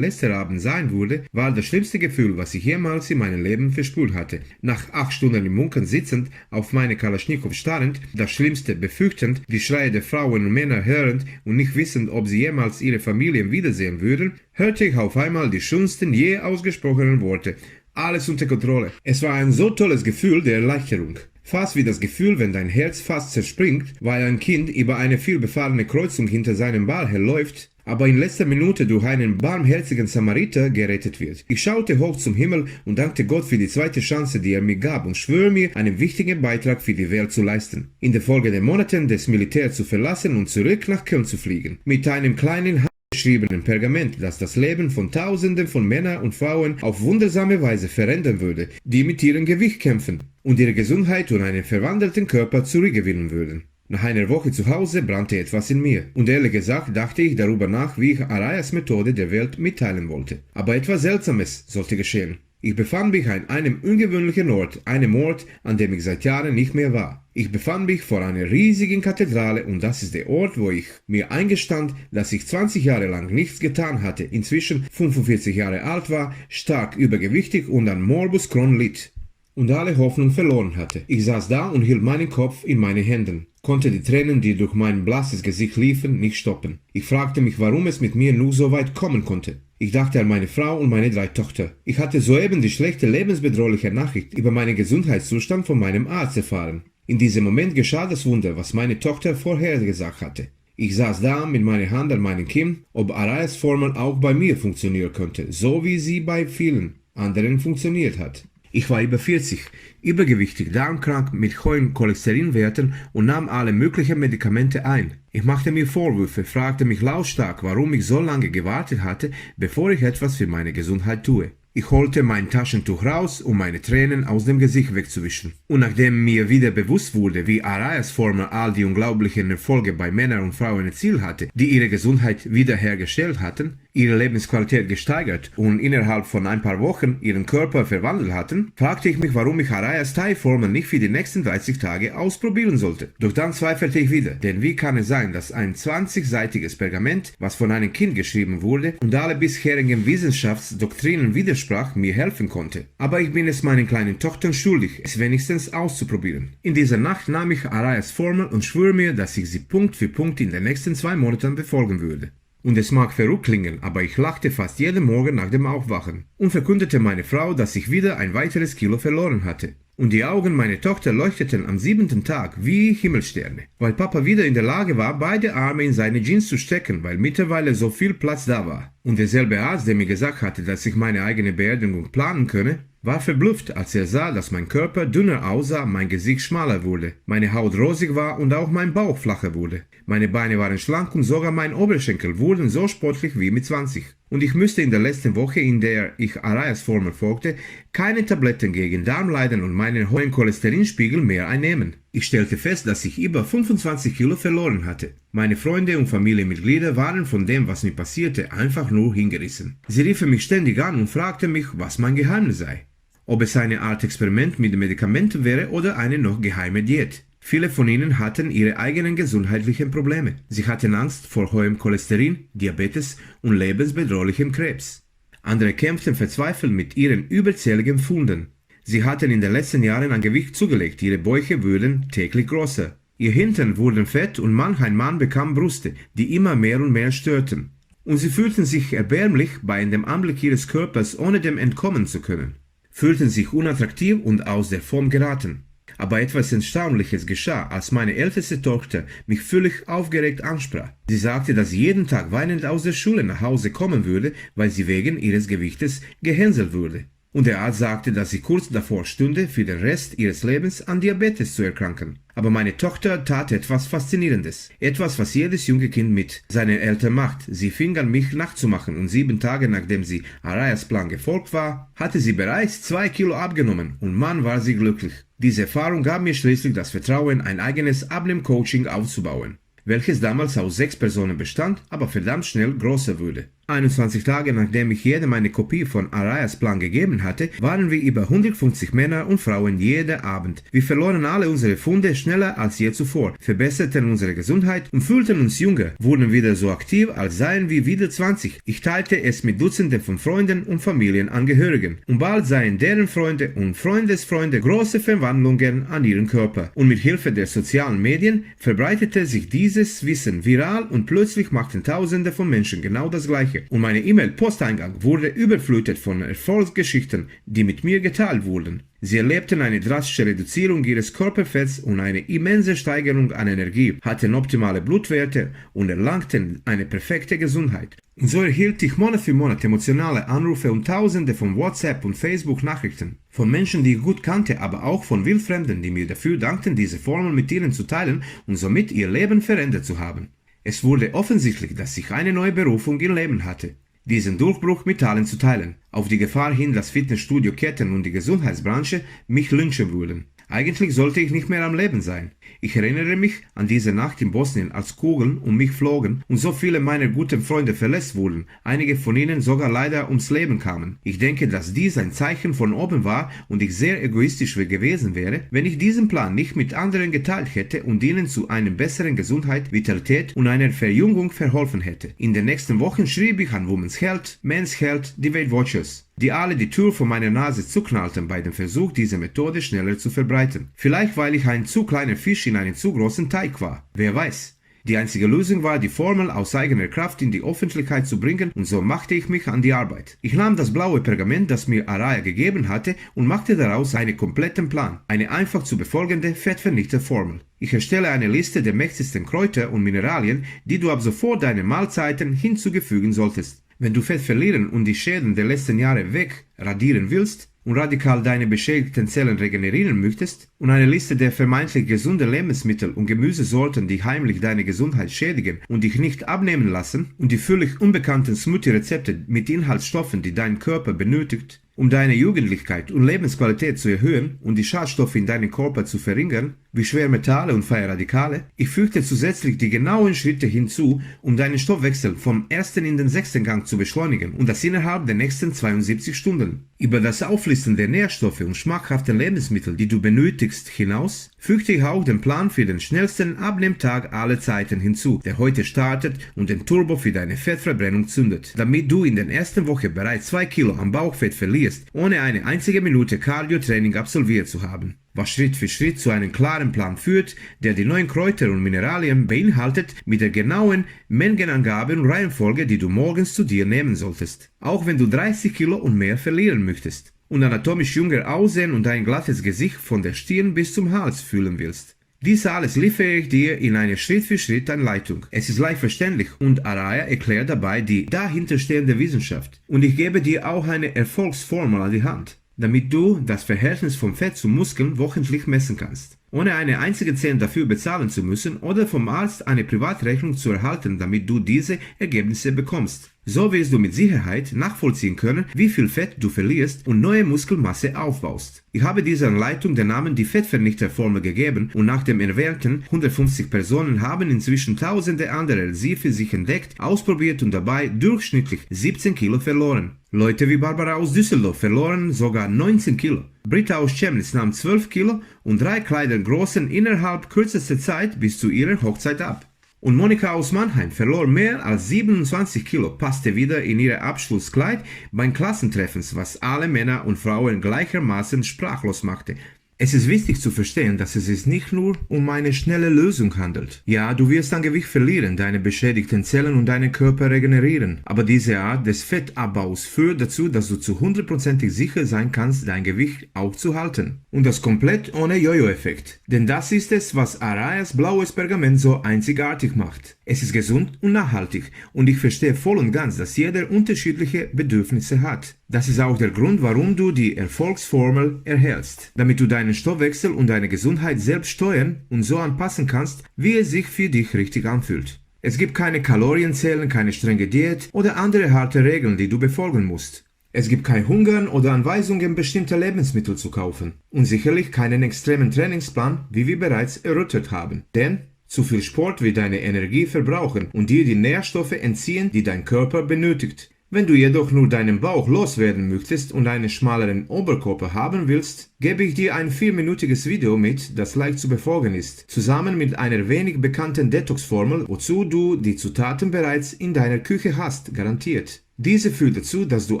letzter Abend sein würde, war das schlimmste Gefühl, was ich jemals in meinem Leben verspürt hatte. Nach 8 Stunden im Bunker sitzend, auf meine Kalaschnikow starrend, das Schlimmste befürchtend, die Schreie der Frauen und Männer hörend und nicht wissend, ob sie jemals ihre Familien wiedersehen würden, hörte ich auf einmal die schönsten je ausgesprochenen Worte. Alles unter Kontrolle. Es war ein so tolles Gefühl der Erleichterung. Fast wie das Gefühl, wenn dein Herz fast zerspringt, weil ein Kind über eine vielbefahrene Kreuzung hinter seinem Ball herläuft, aber in letzter Minute durch einen barmherzigen Samariter gerettet wird. Ich schaute hoch zum Himmel und dankte Gott für die zweite Chance, die er mir gab, und schwöre mir, einen wichtigen Beitrag für die Welt zu leisten. In den folgenden Monaten das Militär zu verlassen und zurück nach Köln zu fliegen. Mit einem kleinen geschriebenen Pergament, das das Leben von Tausenden von Männern und Frauen auf wundersame Weise verändern würde, die mit ihrem Gewicht kämpfen und ihre Gesundheit und einen verwandelten Körper zurückgewinnen würden. Nach einer Woche zu Hause brannte etwas in mir, und ehrlich gesagt dachte ich darüber nach, wie ich Arayas Methode der Welt mitteilen wollte. Aber etwas Seltsames sollte geschehen. Ich befand mich an einem ungewöhnlichen Ort, einem Ort, an dem ich seit Jahren nicht mehr war. Ich befand mich vor einer riesigen Kathedrale, und das ist der Ort, wo ich mir eingestand, dass ich 20 Jahre lang nichts getan hatte, inzwischen 45 Jahre alt war, stark übergewichtig und an Morbus Crohn litt und alle Hoffnung verloren hatte. Ich saß da und hielt meinen Kopf in meine Händen, konnte die Tränen, die durch mein blasses Gesicht liefen, nicht stoppen. Ich fragte mich, warum es mit mir nur so weit kommen konnte. Ich dachte an meine Frau und meine 3 Töchter. Ich hatte soeben die schlechte, lebensbedrohliche Nachricht über meinen Gesundheitszustand von meinem Arzt erfahren. In diesem Moment geschah das Wunder, was meine Tochter vorhergesagt hatte. Ich saß da mit meiner Hand an meinem Kinn, ob Arayas Formel auch bei mir funktionieren könnte, so wie sie bei vielen anderen funktioniert hat. Ich war über 40, übergewichtig, darmkrank, mit hohen Cholesterinwerten und nahm alle möglichen Medikamente ein. Ich machte mir Vorwürfe, fragte mich lautstark, warum ich so lange gewartet hatte, bevor ich etwas für meine Gesundheit tue. Ich holte mein Taschentuch raus, um meine Tränen aus dem Gesicht wegzuwischen. Und nachdem mir wieder bewusst wurde, wie Arayas Formel all die unglaublichen Erfolge bei Männern und Frauen erzielt hatte, die ihre Gesundheit wiederhergestellt hatten, ihre Lebensqualität gesteigert und innerhalb von ein paar Wochen ihren Körper verwandelt hatten, fragte ich mich, warum ich Arayas Teilformel nicht für die nächsten 30 Tage ausprobieren sollte. Doch dann zweifelte ich wieder, denn wie kann es sein, dass ein 20-seitiges Pergament, was von einem Kind geschrieben wurde und alle bisherigen Wissenschaftsdoktrinen widersprach, mir helfen konnte. Aber ich bin es meinen kleinen Tochtern schuldig, es wenigstens auszuprobieren. In dieser Nacht nahm ich Arayas Formel und schwöre mir, dass ich sie Punkt für Punkt in den nächsten 2 Monaten befolgen würde. Und es mag verrückt klingen, aber ich lachte fast jeden Morgen nach dem Aufwachen und verkündete meine Frau, dass ich wieder ein weiteres Kilo verloren hatte. Und die Augen meiner Tochter leuchteten am 7. Tag wie Himmelsterne, weil Papa wieder in der Lage war, beide Arme in seine Jeans zu stecken, weil mittlerweile so viel Platz da war. Und derselbe Arzt, der mir gesagt hatte, dass ich meine eigene Beerdigung planen könne, war verblüfft, als er sah, dass mein Körper dünner aussah, mein Gesicht schmaler wurde, meine Haut rosig war und auch mein Bauch flacher wurde. Meine Beine waren schlank und sogar mein Oberschenkel wurden so sportlich wie mit 20. Und ich müsste in der letzten Woche, in der ich Arayas Formel folgte, keine Tabletten gegen Darmleiden und meinen hohen Cholesterinspiegel mehr einnehmen. Ich stellte fest, dass ich über 25 Kilo verloren hatte. Meine Freunde und Familienmitglieder waren von dem, was mir passierte, einfach nur hingerissen. Sie riefen mich ständig an und fragten mich, was mein Geheimnis sei. Ob es eine Art Experiment mit Medikamenten wäre oder eine noch geheime Diät. Viele von ihnen hatten ihre eigenen gesundheitlichen Probleme. Sie hatten Angst vor hohem Cholesterin, Diabetes und lebensbedrohlichem Krebs. Andere kämpften verzweifelt mit ihren überzähligen Funden. Sie hatten in den letzten Jahren an Gewicht zugelegt, ihre Bäuche wurden täglich größer. Ihr Hintern wurden fett und manch ein Mann bekam Brüste, die immer mehr und mehr störten. Und sie fühlten sich erbärmlich bei dem Anblick ihres Körpers, ohne dem entkommen zu können. Fühlten sich unattraktiv und aus der Form geraten. Aber etwas Erstaunliches geschah, als meine älteste Tochter mich völlig aufgeregt ansprach. Sie sagte, dass sie jeden Tag weinend aus der Schule nach Hause kommen würde, weil sie wegen ihres Gewichtes gehänselt wurde. Und der Arzt sagte, dass sie kurz davor stünde, für den Rest ihres Lebens an Diabetes zu erkranken. Aber meine Tochter tat etwas Faszinierendes. Etwas, was jedes junge Kind mit seinen Eltern macht. Sie fing an, mich nachzumachen, und 7 Tage nachdem sie Arayas Plan gefolgt war, hatte sie bereits 2 Kilo abgenommen, und Mann war sie glücklich. Diese Erfahrung gab mir schließlich das Vertrauen, ein eigenes Abnehmcoaching aufzubauen, welches damals aus 6 Personen bestand, aber verdammt schnell größer wurde. 21 Tage nachdem ich jedem eine Kopie von Arayas Plan gegeben hatte, waren wir über 150 Männer und Frauen jeden Abend. Wir verloren alle unsere Funde schneller als je zuvor, verbesserten unsere Gesundheit und fühlten uns jünger, wurden wieder so aktiv, als seien wir wieder 20. Ich teilte es mit Dutzenden von Freunden und Familienangehörigen, und bald seien deren Freunde und Freundesfreunde große Verwandlungen an ihrem Körper. Und mit Hilfe der sozialen Medien verbreitete sich dieses Wissen viral, und plötzlich machten Tausende von Menschen genau das Gleiche. Gleiche. Und meine E-Mail-Posteingang wurde überflutet von Erfolgsgeschichten, die mit mir geteilt wurden. Sie erlebten eine drastische Reduzierung ihres Körperfetts und eine immense Steigerung an Energie, hatten optimale Blutwerte und erlangten eine perfekte Gesundheit. Und so erhielt ich Monat für Monat emotionale Anrufe und Tausende von WhatsApp- und Facebook-Nachrichten. Von Menschen, die ich gut kannte, aber auch von Wildfremden, die mir dafür dankten, diese Formel mit ihnen zu teilen und somit ihr Leben verändert zu haben. Es wurde offensichtlich, dass ich eine neue Berufung im Leben hatte, diesen Durchbruch mit allen zu teilen, auf die Gefahr hin, dass Fitnessstudio-Ketten und die Gesundheitsbranche mich lynchen würden. Eigentlich sollte ich nicht mehr am Leben sein. Ich erinnere mich an diese Nacht in Bosnien, als Kugeln um mich flogen und so viele meiner guten Freunde verletzt wurden, einige von ihnen sogar leider ums Leben kamen. Ich denke, dass dies ein Zeichen von oben war und ich sehr egoistisch gewesen wäre, wenn ich diesen Plan nicht mit anderen geteilt hätte und ihnen zu einer besseren Gesundheit, Vitalität und einer Verjüngung verholfen hätte. In den nächsten Wochen schrieb ich an Women's Health, Men's Health, die Weight Watchers, die alle die Tür vor meiner Nase zuknallten bei dem Versuch, diese Methode schneller zu verbreiten. Vielleicht weil ich ein zu kleiner Fisch in einem zu großen Teig war. Wer weiß. Die einzige Lösung war, die Formel aus eigener Kraft in die Öffentlichkeit zu bringen, und so machte ich mich an die Arbeit. Ich nahm das blaue Pergament, das mir Araya gegeben hatte, und machte daraus einen kompletten Plan. Eine einfach zu befolgende Fettvernichter Formel. Ich erstelle eine Liste der mächtigsten Kräuter und Mineralien, die du ab sofort deinen Mahlzeiten hinzufügen solltest. Wenn du Fett verlieren und die Schäden der letzten Jahre wegradieren willst und radikal deine beschädigten Zellen regenerieren möchtest und eine Liste der vermeintlich gesunden Lebensmittel und Gemüsesorten, die heimlich deine Gesundheit schädigen und dich nicht abnehmen lassen, und die völlig unbekannten Smoothie-Rezepte mit Inhaltsstoffen, die dein Körper benötigt, um deine Jugendlichkeit und Lebensqualität zu erhöhen und die Schadstoffe in deinem Körper zu verringern, wie Schwermetalle und freie Radikale. Ich fügte zusätzlich die genauen Schritte hinzu, um deinen Stoffwechsel vom 1. in den 6. Gang zu beschleunigen, und das innerhalb der nächsten 72 Stunden. Über das Auflisten der Nährstoffe und schmackhaften Lebensmittel, die du benötigst, hinaus, fügte ich auch den Plan für den schnellsten Abnehmtag aller Zeiten hinzu, der heute startet und den Turbo für deine Fettverbrennung zündet, damit du in der ersten Woche bereits 2 Kilo an Bauchfett verlierst, ohne eine einzige Minute Cardio-Training absolviert zu haben. Was Schritt für Schritt zu einem klaren Plan führt, der die neuen Kräuter und Mineralien beinhaltet, mit der genauen Mengenangabe und Reihenfolge, die du morgens zu dir nehmen solltest. Auch wenn du 30 Kilo und mehr verlieren möchtest und anatomisch jünger aussehen und ein glattes Gesicht von der Stirn bis zum Hals fühlen willst. Dies alles liefere ich dir in einer Schritt-für-Schritt-Anleitung. Es ist leicht verständlich und Araya erklärt dabei die dahinterstehende Wissenschaft. Und ich gebe dir auch eine Erfolgsformel an die Hand, damit du das Verhältnis vom Fett zu Muskeln wöchentlich messen kannst, ohne eine einzige Cent dafür bezahlen zu müssen oder vom Arzt eine Privatrechnung zu erhalten, damit du diese Ergebnisse bekommst. So wirst du mit Sicherheit nachvollziehen können, wie viel Fett du verlierst und neue Muskelmasse aufbaust. Ich habe dieser Anleitung den Namen die Fettvernichter Formel gegeben, und nach dem erwähnten 150 Personen haben inzwischen tausende andere sie für sich entdeckt, ausprobiert und dabei durchschnittlich 17 Kilo verloren. Leute wie Barbara aus Düsseldorf verloren sogar 19 Kilo. Britta aus Chemnitz nahm 12 Kilo und 3 Kleider großen innerhalb kürzester Zeit bis zu ihrer Hochzeit ab. Und Monika aus Mannheim verlor mehr als 27 Kilo, passte wieder in ihr Abschlusskleid beim Klassentreffens, was alle Männer und Frauen gleichermaßen sprachlos machte. Es ist wichtig zu verstehen, dass es sich nicht nur um eine schnelle Lösung handelt. Ja, du wirst an Gewicht verlieren, deine beschädigten Zellen und deinen Körper regenerieren. Aber diese Art des Fettabbaus führt dazu, dass du zu 100% sicher sein kannst, dein Gewicht auch zu halten. Und das komplett ohne Jojo-Effekt. Denn das ist es, was Arayas blaues Pergament so einzigartig macht. Es ist gesund und nachhaltig, und ich verstehe voll und ganz, dass jeder unterschiedliche Bedürfnisse hat. Das ist auch der Grund, warum du die Erfolgsformel erhältst, damit du deinen Stoffwechsel und deine Gesundheit selbst steuern und so anpassen kannst, wie es sich für dich richtig anfühlt. Es gibt keine Kalorienzählen, keine strenge Diät oder andere harte Regeln, die du befolgen musst. Es gibt kein Hungern oder Anweisungen, bestimmte Lebensmittel zu kaufen, und sicherlich keinen extremen Trainingsplan, wie wir bereits erörtert haben. Denn zu viel Sport wird deine Energie verbrauchen und dir die Nährstoffe entziehen, die dein Körper benötigt. Wenn du jedoch nur deinen Bauch loswerden möchtest und einen schmaleren Oberkörper haben willst, gebe ich dir ein 4-minütiges Video mit, das leicht zu befolgen ist, zusammen mit einer wenig bekannten Detox-Formel, wozu du die Zutaten bereits in deiner Küche hast, garantiert. Diese führt dazu, dass du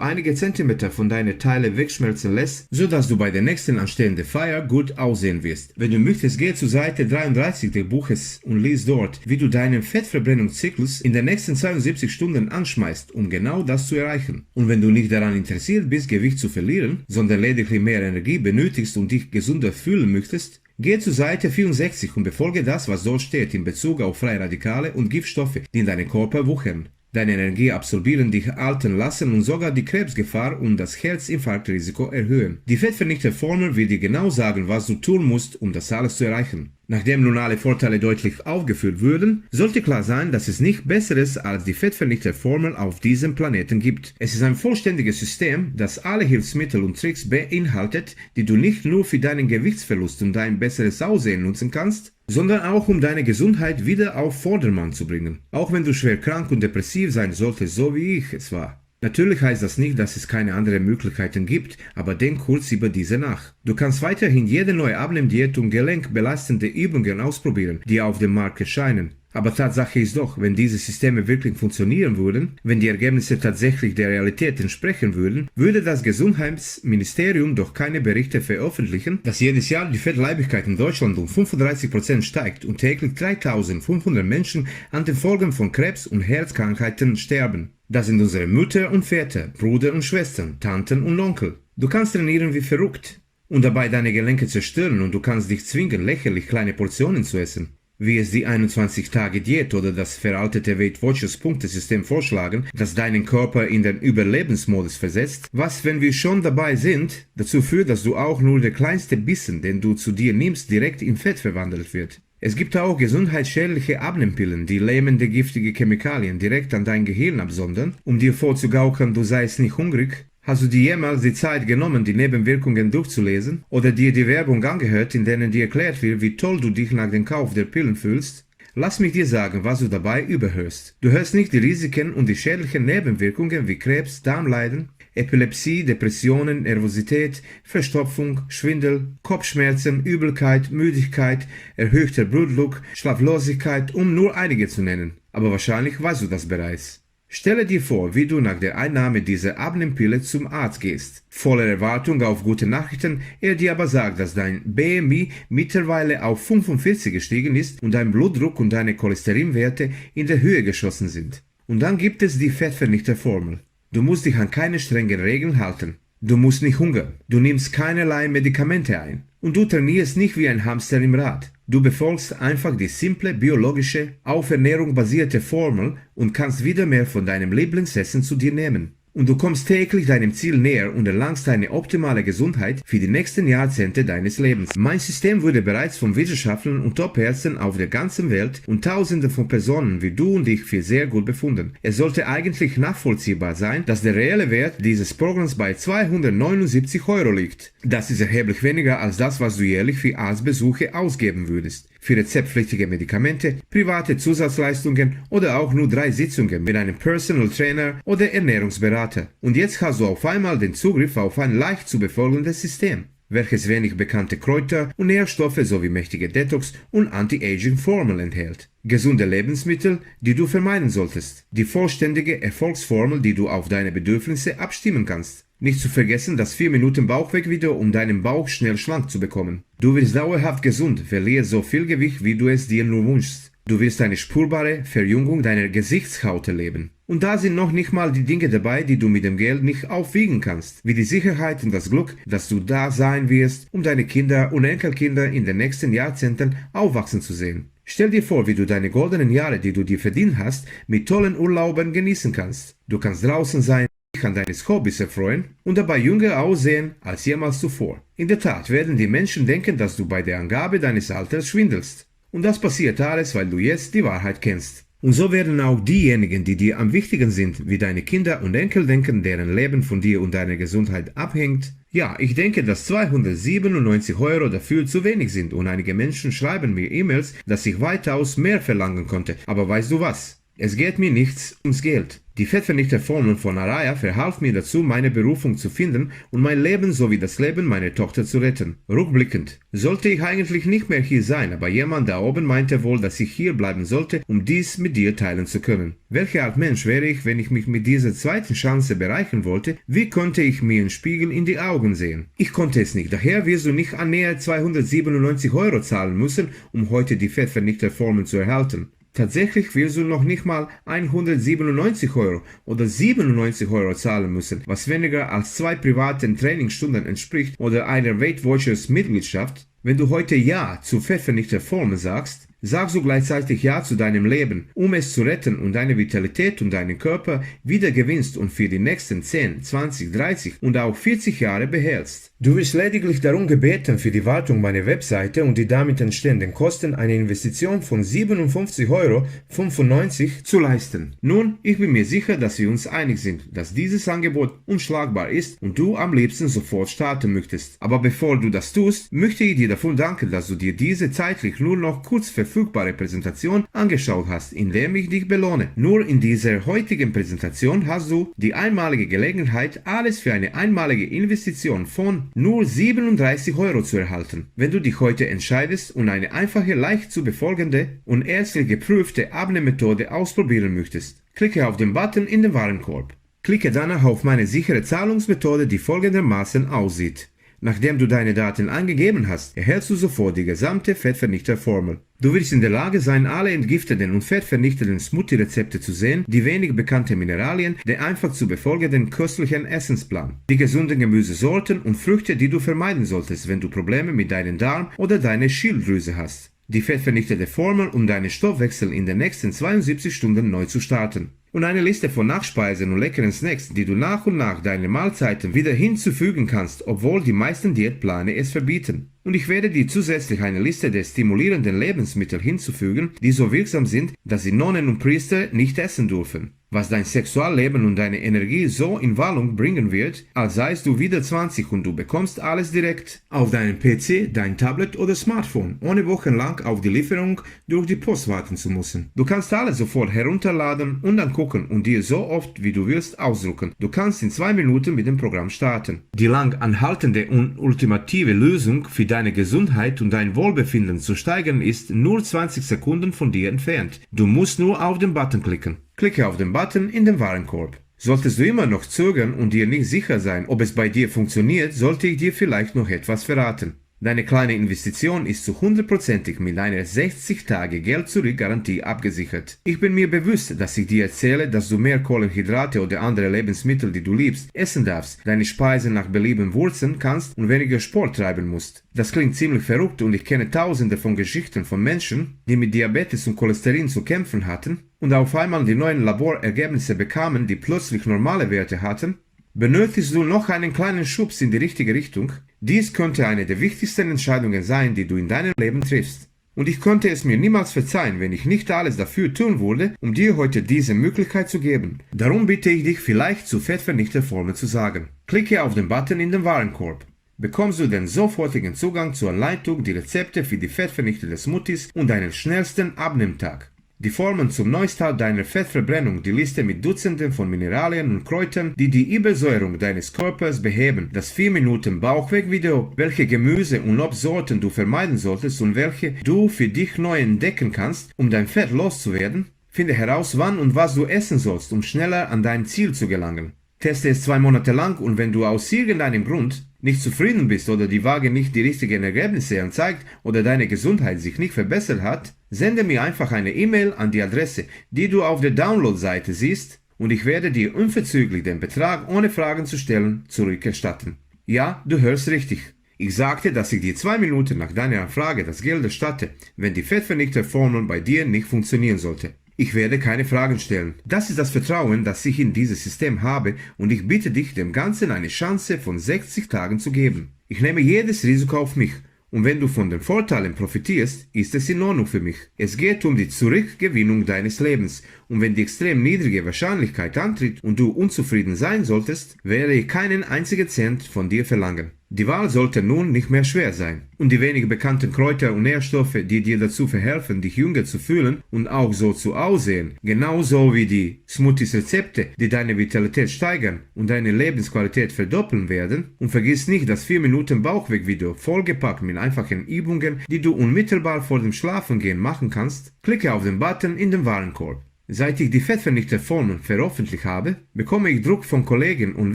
einige Zentimeter von deinen Teilen wegschmelzen lässt, sodass du bei der nächsten anstehenden Feier gut aussehen wirst. Wenn du möchtest, geh zur Seite 33 des Buches und lies dort, wie du deinen Fettverbrennungszyklus in den nächsten 72 Stunden anschmeißt, um genau das zu erreichen. Und wenn du nicht daran interessiert bist, Gewicht zu verlieren, sondern lediglich mehr Energie benötigst und dich gesünder fühlen möchtest, geh zur Seite 64 und befolge das, was dort steht in Bezug auf freie Radikale und Giftstoffe, die in deinem Körper wuchern. Deine Energie absorbieren, dich altern lassen und sogar die Krebsgefahr und das Herzinfarktrisiko erhöhen. Die Fettvernichter Formel wird dir genau sagen, was du tun musst, um das alles zu erreichen. Nachdem nun alle Vorteile deutlich aufgeführt wurden, sollte klar sein, dass es nicht Besseres als die Fettvernichter Formel auf diesem Planeten gibt. Es ist ein vollständiges System, das alle Hilfsmittel und Tricks beinhaltet, die du nicht nur für deinen Gewichtsverlust und dein besseres Aussehen nutzen kannst, sondern auch um deine Gesundheit wieder auf Vordermann zu bringen. Auch wenn du schwer krank und depressiv sein solltest, so wie ich es war. Natürlich heißt das nicht, dass es keine anderen Möglichkeiten gibt, aber denk kurz über diese nach. Du kannst weiterhin jede neue Abnehmdiät und gelenkbelastende Übungen ausprobieren, die auf dem Markt erscheinen. Aber Tatsache ist doch, wenn diese Systeme wirklich funktionieren würden, wenn die Ergebnisse tatsächlich der Realität entsprechen würden, würde das Gesundheitsministerium doch keine Berichte veröffentlichen, dass jedes Jahr die Fettleibigkeit in Deutschland um 35% steigt und täglich 3500 Menschen an den Folgen von Krebs und Herzkrankheiten sterben. Das sind unsere Mütter und Väter, Brüder und Schwestern, Tanten und Onkel. Du kannst trainieren wie verrückt und dabei deine Gelenke zerstören und du kannst dich zwingen, lächerlich kleine Portionen zu essen. Wie es die 21-Tage-Diät oder das veraltete Weight Watchers Punktesystem vorschlagen, das deinen Körper in den Überlebensmodus versetzt, was, wenn wir schon dabei sind, dazu führt, dass du auch nur der kleinste Bissen, den du zu dir nimmst, direkt in Fett verwandelt wird. Es gibt auch gesundheitsschädliche Abnehmpillen, die lähmende giftige Chemikalien direkt an dein Gehirn absondern, um dir vorzugaukeln, du seist nicht hungrig. Hast du dir jemals die Zeit genommen, die Nebenwirkungen durchzulesen oder dir die Werbung angehört, in denen dir erklärt wird, wie toll du dich nach dem Kauf der Pillen fühlst? Lass mich dir sagen, was du dabei überhörst. Du hörst nicht die Risiken und die schädlichen Nebenwirkungen wie Krebs, Darmleiden, Epilepsie, Depressionen, Nervosität, Verstopfung, Schwindel, Kopfschmerzen, Übelkeit, Müdigkeit, erhöhter Blutdruck, Schlaflosigkeit, um nur einige zu nennen. Aber wahrscheinlich weißt du das bereits. Stelle dir vor, wie du nach der Einnahme dieser Abnehmpille zum Arzt gehst. Voller Erwartung auf gute Nachrichten, er dir aber sagt, dass dein BMI mittlerweile auf 45 gestiegen ist und dein Blutdruck und deine Cholesterinwerte in der Höhe geschossen sind. Und dann gibt es die Fettvernichter Formel. Du musst dich an keine strengen Regeln halten. Du musst nicht hungern. Du nimmst keinerlei Medikamente ein. Und du trainierst nicht wie ein Hamster im Rad. Du befolgst einfach die simple, biologische, auf Ernährung basierte Formel und kannst wieder mehr von deinem Lieblingsessen zu dir nehmen. Und du kommst täglich deinem Ziel näher und erlangst eine optimale Gesundheit für die nächsten Jahrzehnte deines Lebens. Mein System wurde bereits von Wissenschaftlern und Top-Ärzten auf der ganzen Welt und Tausenden von Personen wie du und ich für sehr gut befunden. Es sollte eigentlich nachvollziehbar sein, dass der reelle Wert dieses Programms bei 279 € liegt. Das ist erheblich weniger als das, was du jährlich für Arztbesuche ausgeben würdest. Für rezeptpflichtige Medikamente, private Zusatzleistungen oder auch nur 3 Sitzungen mit einem Personal Trainer oder Ernährungsberater. Und jetzt hast du auf einmal den Zugriff auf ein leicht zu befolgendes System, welches wenig bekannte Kräuter und Nährstoffe sowie mächtige Detox- und Anti-Aging-Formel enthält. Gesunde Lebensmittel, die du vermeiden solltest. Die vollständige Erfolgsformel, die du auf deine Bedürfnisse abstimmen kannst. Nicht zu vergessen das 4 Minuten Bauchweg-Video, um deinen Bauch schnell schlank zu bekommen. Du wirst dauerhaft gesund, verliere so viel Gewicht, wie du es dir nur wünschst. Du wirst eine spürbare Verjüngung deiner Gesichtshaut erleben. Und da sind noch nicht mal die Dinge dabei, die du mit dem Geld nicht aufwiegen kannst, wie die Sicherheit und das Glück, dass du da sein wirst, um deine Kinder und Enkelkinder in den nächsten Jahrzehnten aufwachsen zu sehen. Stell dir vor, wie du deine goldenen Jahre, die du dir verdient hast, mit tollen Urlauben genießen kannst. Du kannst draußen sein, dich an deines Hobbys erfreuen und dabei jünger aussehen als jemals zuvor. In der Tat werden die Menschen denken, dass du bei der Angabe deines Alters schwindelst. Und das passiert alles, weil du jetzt die Wahrheit kennst. Und so werden auch diejenigen, die dir am wichtigen sind, wie deine Kinder und Enkel denken, deren Leben von dir und deiner Gesundheit abhängt. Ja, ich denke, dass 297 € dafür zu wenig sind und einige Menschen schreiben mir E-Mails, dass ich weitaus mehr verlangen konnte. Aber weißt du was? Es geht mir nichts ums Geld. Die Fettvernichter Formel von Araya verhalf mir dazu, meine Berufung zu finden und mein Leben sowie das Leben meiner Tochter zu retten. Rückblickend sollte ich eigentlich nicht mehr hier sein, aber jemand da oben meinte wohl, dass ich hier bleiben sollte, um dies mit dir teilen zu können. Welche Art Mensch wäre ich, wenn ich mich mit dieser zweiten Chance bereichern wollte? Wie konnte ich mir im Spiegel in die Augen sehen? Ich konnte es nicht, daher wirst du nicht annähernd 297 € zahlen müssen, um heute die Fettvernichter Formel zu erhalten. Tatsächlich wirst du noch nicht mal 197 € oder 97 € zahlen müssen, was weniger als 2 privaten Trainingsstunden entspricht oder einer Weight Watchers Mitgliedschaft. Wenn du heute Ja zu Fettvernichter Formel sagst, sagst du gleichzeitig Ja zu deinem Leben, um es zu retten und deine Vitalität und deinen Körper wieder gewinnst und für die nächsten 10, 20, 30 und auch 40 Jahre behältst. Du wirst lediglich darum gebeten, für die Wartung meiner Webseite und die damit entstehenden Kosten eine Investition von 57,95 € zu leisten. Nun, ich bin mir sicher, dass wir uns einig sind, dass dieses Angebot unschlagbar ist und du am liebsten sofort starten möchtest. Aber bevor du das tust, möchte ich dir dafür danken, dass du dir diese zeitlich nur noch kurz verfügbare Präsentation angeschaut hast, indem ich dich belohne. Nur in dieser heutigen Präsentation hast du die einmalige Gelegenheit, alles für eine einmalige Investition von nur 37 € zu erhalten. Wenn du dich heute entscheidest und eine einfache, leicht zu befolgende und ärztlich geprüfte Abnehmmethode ausprobieren möchtest, klicke auf den Button in den Warenkorb. Klicke danach auf meine sichere Zahlungsmethode, die folgendermaßen aussieht. Nachdem du deine Daten eingegeben hast, erhältst du sofort die gesamte Fettvernichter Formel. Du wirst in der Lage sein, alle entgifteten und fettvernichtenden Smoothie-Rezepte zu sehen, die wenig bekannte Mineralien, den einfach zu befolgenden köstlichen Essensplan, die gesunden Gemüsesorten und Früchte, die du vermeiden solltest, wenn du Probleme mit deinem Darm oder deiner Schilddrüse hast. Die fettvernichtende Formel, um deinen Stoffwechsel in den nächsten 72 Stunden neu zu starten. Und eine Liste von Nachspeisen und leckeren Snacks, die du nach und nach deine Mahlzeiten wieder hinzufügen kannst, obwohl die meisten Diätpläne es verbieten. Und ich werde dir zusätzlich eine Liste der stimulierenden Lebensmittel hinzufügen, die so wirksam sind, dass sie Nonnen und Priester nicht essen dürfen. Was dein Sexualleben und deine Energie so in Wallung bringen wird, als seist du wieder 20 und du bekommst alles direkt auf deinen PC, dein Tablet oder Smartphone, ohne wochenlang auf die Lieferung durch die Post warten zu müssen. Du kannst alles sofort herunterladen und dann gucken und dir so oft wie du willst ausdrucken. Du kannst in 2 Minuten mit dem Programm starten. Die lang anhaltende und ultimative Lösung für deine Gesundheit und dein Wohlbefinden zu steigern ist nur 20 Sekunden von dir entfernt. Du musst nur auf den Button klicken. Klicke auf den Button in den Warenkorb. Solltest du immer noch zögern und dir nicht sicher sein, ob es bei dir funktioniert, sollte ich dir vielleicht noch etwas verraten. Deine kleine Investition ist zu 100% mit einer 60-Tage-Geld-Zurück-Garantie abgesichert. Ich bin mir bewusst, dass ich dir erzähle, dass du mehr Kohlenhydrate oder andere Lebensmittel, die du liebst, essen darfst, deine Speisen nach Belieben würzen kannst und weniger Sport treiben musst. Das klingt ziemlich verrückt und ich kenne tausende von Geschichten von Menschen, die mit Diabetes und Cholesterin zu kämpfen hatten und auf einmal die neuen Laborergebnisse bekamen, die plötzlich normale Werte hatten. Benötigst du noch einen kleinen Schubs in die richtige Richtung? Dies könnte eine der wichtigsten Entscheidungen sein, die du in deinem Leben triffst. Und ich könnte es mir niemals verzeihen, wenn ich nicht alles dafür tun würde, um dir heute diese Möglichkeit zu geben. Darum bitte ich dich vielleicht zur Fettvernichter Formel zu sagen. Klicke auf den Button in den Warenkorb. Bekommst du den sofortigen Zugang zur Anleitung, die Rezepte für die fettvernichtenden Smoothies und deinen schnellsten Abnehmtag. Die Formeln zum Neustart deiner Fettverbrennung, die Liste mit Dutzenden von Mineralien und Kräutern, die die Übersäuerung deines Körpers beheben, das 4 Minuten Bauchweg-Video, welche Gemüse und Obstsorten du vermeiden solltest und welche du für dich neu entdecken kannst, um dein Fett loszuwerden. Finde heraus, wann und was du essen sollst, um schneller an dein Ziel zu gelangen. Teste es 2 Monate lang und wenn du aus irgendeinem Grund nicht zufrieden bist oder die Waage nicht die richtigen Ergebnisse anzeigt oder deine Gesundheit sich nicht verbessert hat, sende mir einfach eine E-Mail an die Adresse, die du auf der Download-Seite siehst und ich werde dir unverzüglich den Betrag ohne Fragen zu stellen zurückerstatten. Ja, du hörst richtig. Ich sagte, dass ich dir 2 Minuten nach deiner Anfrage das Geld erstatte, wenn die Fettvernichter Formel bei dir nicht funktionieren sollte. Ich werde keine Fragen stellen. Das ist das Vertrauen, das ich in dieses System habe und ich bitte dich, dem Ganzen eine Chance von 60 Tagen zu geben. Ich nehme jedes Risiko auf mich und wenn du von den Vorteilen profitierst, ist es in Ordnung für mich. Es geht um die Zurückgewinnung deines Lebens und wenn die extrem niedrige Wahrscheinlichkeit antritt und du unzufrieden sein solltest, werde ich keinen einzigen Cent von dir verlangen. Die Wahl sollte nun nicht mehr schwer sein. Und die wenig bekannten Kräuter und Nährstoffe, die dir dazu verhelfen, dich jünger zu fühlen und auch so zu aussehen, genauso wie die Smoothies-Rezepte, die deine Vitalität steigern und deine Lebensqualität verdoppeln werden. Und vergiss nicht das 4 Minuten Bauchweg-Video, vollgepackt mit einfachen Übungen, die du unmittelbar vor dem Schlafengehen machen kannst. Klicke auf den Button in den Warenkorb. Seit ich die Fettvernichter Formel veröffentlicht habe, bekomme ich Druck von Kollegen und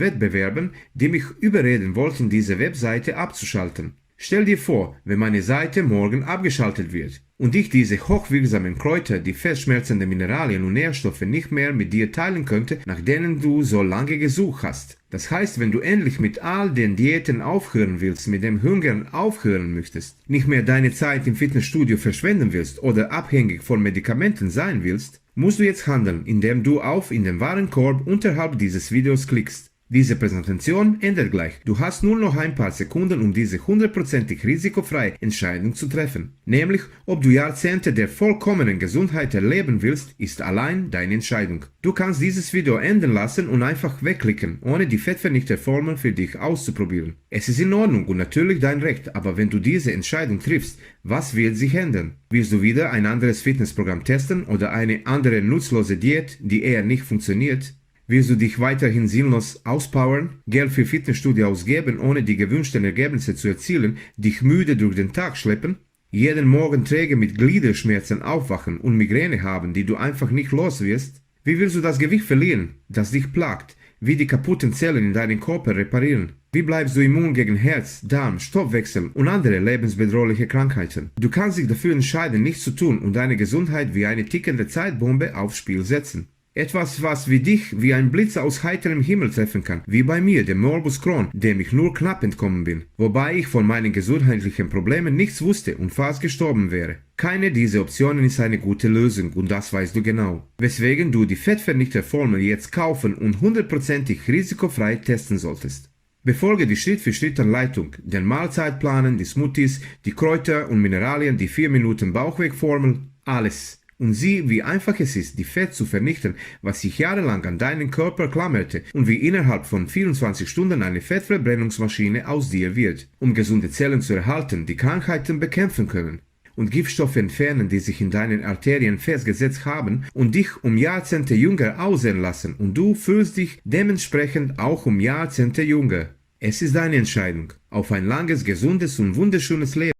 Wettbewerbern, die mich überreden wollten, diese Webseite abzuschalten. Stell dir vor, wenn meine Seite morgen abgeschaltet wird und ich diese hochwirksamen Kräuter, die fettschmerzende Mineralien und Nährstoffe nicht mehr mit dir teilen könnte, nach denen du so lange gesucht hast. Das heißt, wenn du endlich mit all den Diäten aufhören willst, mit dem Hungern aufhören möchtest, nicht mehr deine Zeit im Fitnessstudio verschwenden willst oder abhängig von Medikamenten sein willst, musst du jetzt handeln, indem du auf in den Warenkorb unterhalb dieses Videos klickst. Diese Präsentation endet gleich. Du hast nur noch ein paar Sekunden, um diese 100% risikofreie Entscheidung zu treffen. Nämlich, ob du Jahrzehnte der vollkommenen Gesundheit erleben willst, ist allein deine Entscheidung. Du kannst dieses Video enden lassen und einfach wegklicken, ohne die Fettvernichter Formel für dich auszuprobieren. Es ist in Ordnung und natürlich dein Recht, aber wenn du diese Entscheidung triffst, was wird sich ändern? Willst du wieder ein anderes Fitnessprogramm testen oder eine andere nutzlose Diät, die eher nicht funktioniert? Willst du dich weiterhin sinnlos auspowern, Geld für Fitnessstudio ausgeben, ohne die gewünschten Ergebnisse zu erzielen, dich müde durch den Tag schleppen, jeden Morgen träge mit Gliederschmerzen aufwachen und Migräne haben, die du einfach nicht los wirst? Wie willst du das Gewicht verlieren, das dich plagt? Wie die kaputten Zellen in deinem Körper reparieren? Wie bleibst du immun gegen Herz, Darm, Stoffwechsel und andere lebensbedrohliche Krankheiten? Du kannst dich dafür entscheiden, nichts zu tun und deine Gesundheit wie eine tickende Zeitbombe aufs Spiel setzen. Etwas, was wie dich wie ein Blitz aus heiterem Himmel treffen kann, wie bei mir, dem Morbus Crohn, dem ich nur knapp entkommen bin, wobei ich von meinen gesundheitlichen Problemen nichts wusste und fast gestorben wäre. Keine dieser Optionen ist eine gute Lösung und das weißt du genau. Weswegen du die Fettvernichter Formel jetzt kaufen und 100% risikofrei testen solltest. Befolge die Schritt-für-Schritt-Anleitung, den Mahlzeitplanen, die Smoothies, die Kräuter und Mineralien, die 4 Minuten Bauchweg-Formel, alles. Und sieh, wie einfach es ist, die Fett zu vernichten, was sich jahrelang an deinen Körper klammerte und wie innerhalb von 24 Stunden eine Fettverbrennungsmaschine aus dir wird, um gesunde Zellen zu erhalten, die Krankheiten bekämpfen können und Giftstoffe entfernen, die sich in deinen Arterien festgesetzt haben und dich um Jahrzehnte jünger aussehen lassen und du fühlst dich dementsprechend auch um Jahrzehnte jünger. Es ist deine Entscheidung auf ein langes, gesundes und wunderschönes Leben.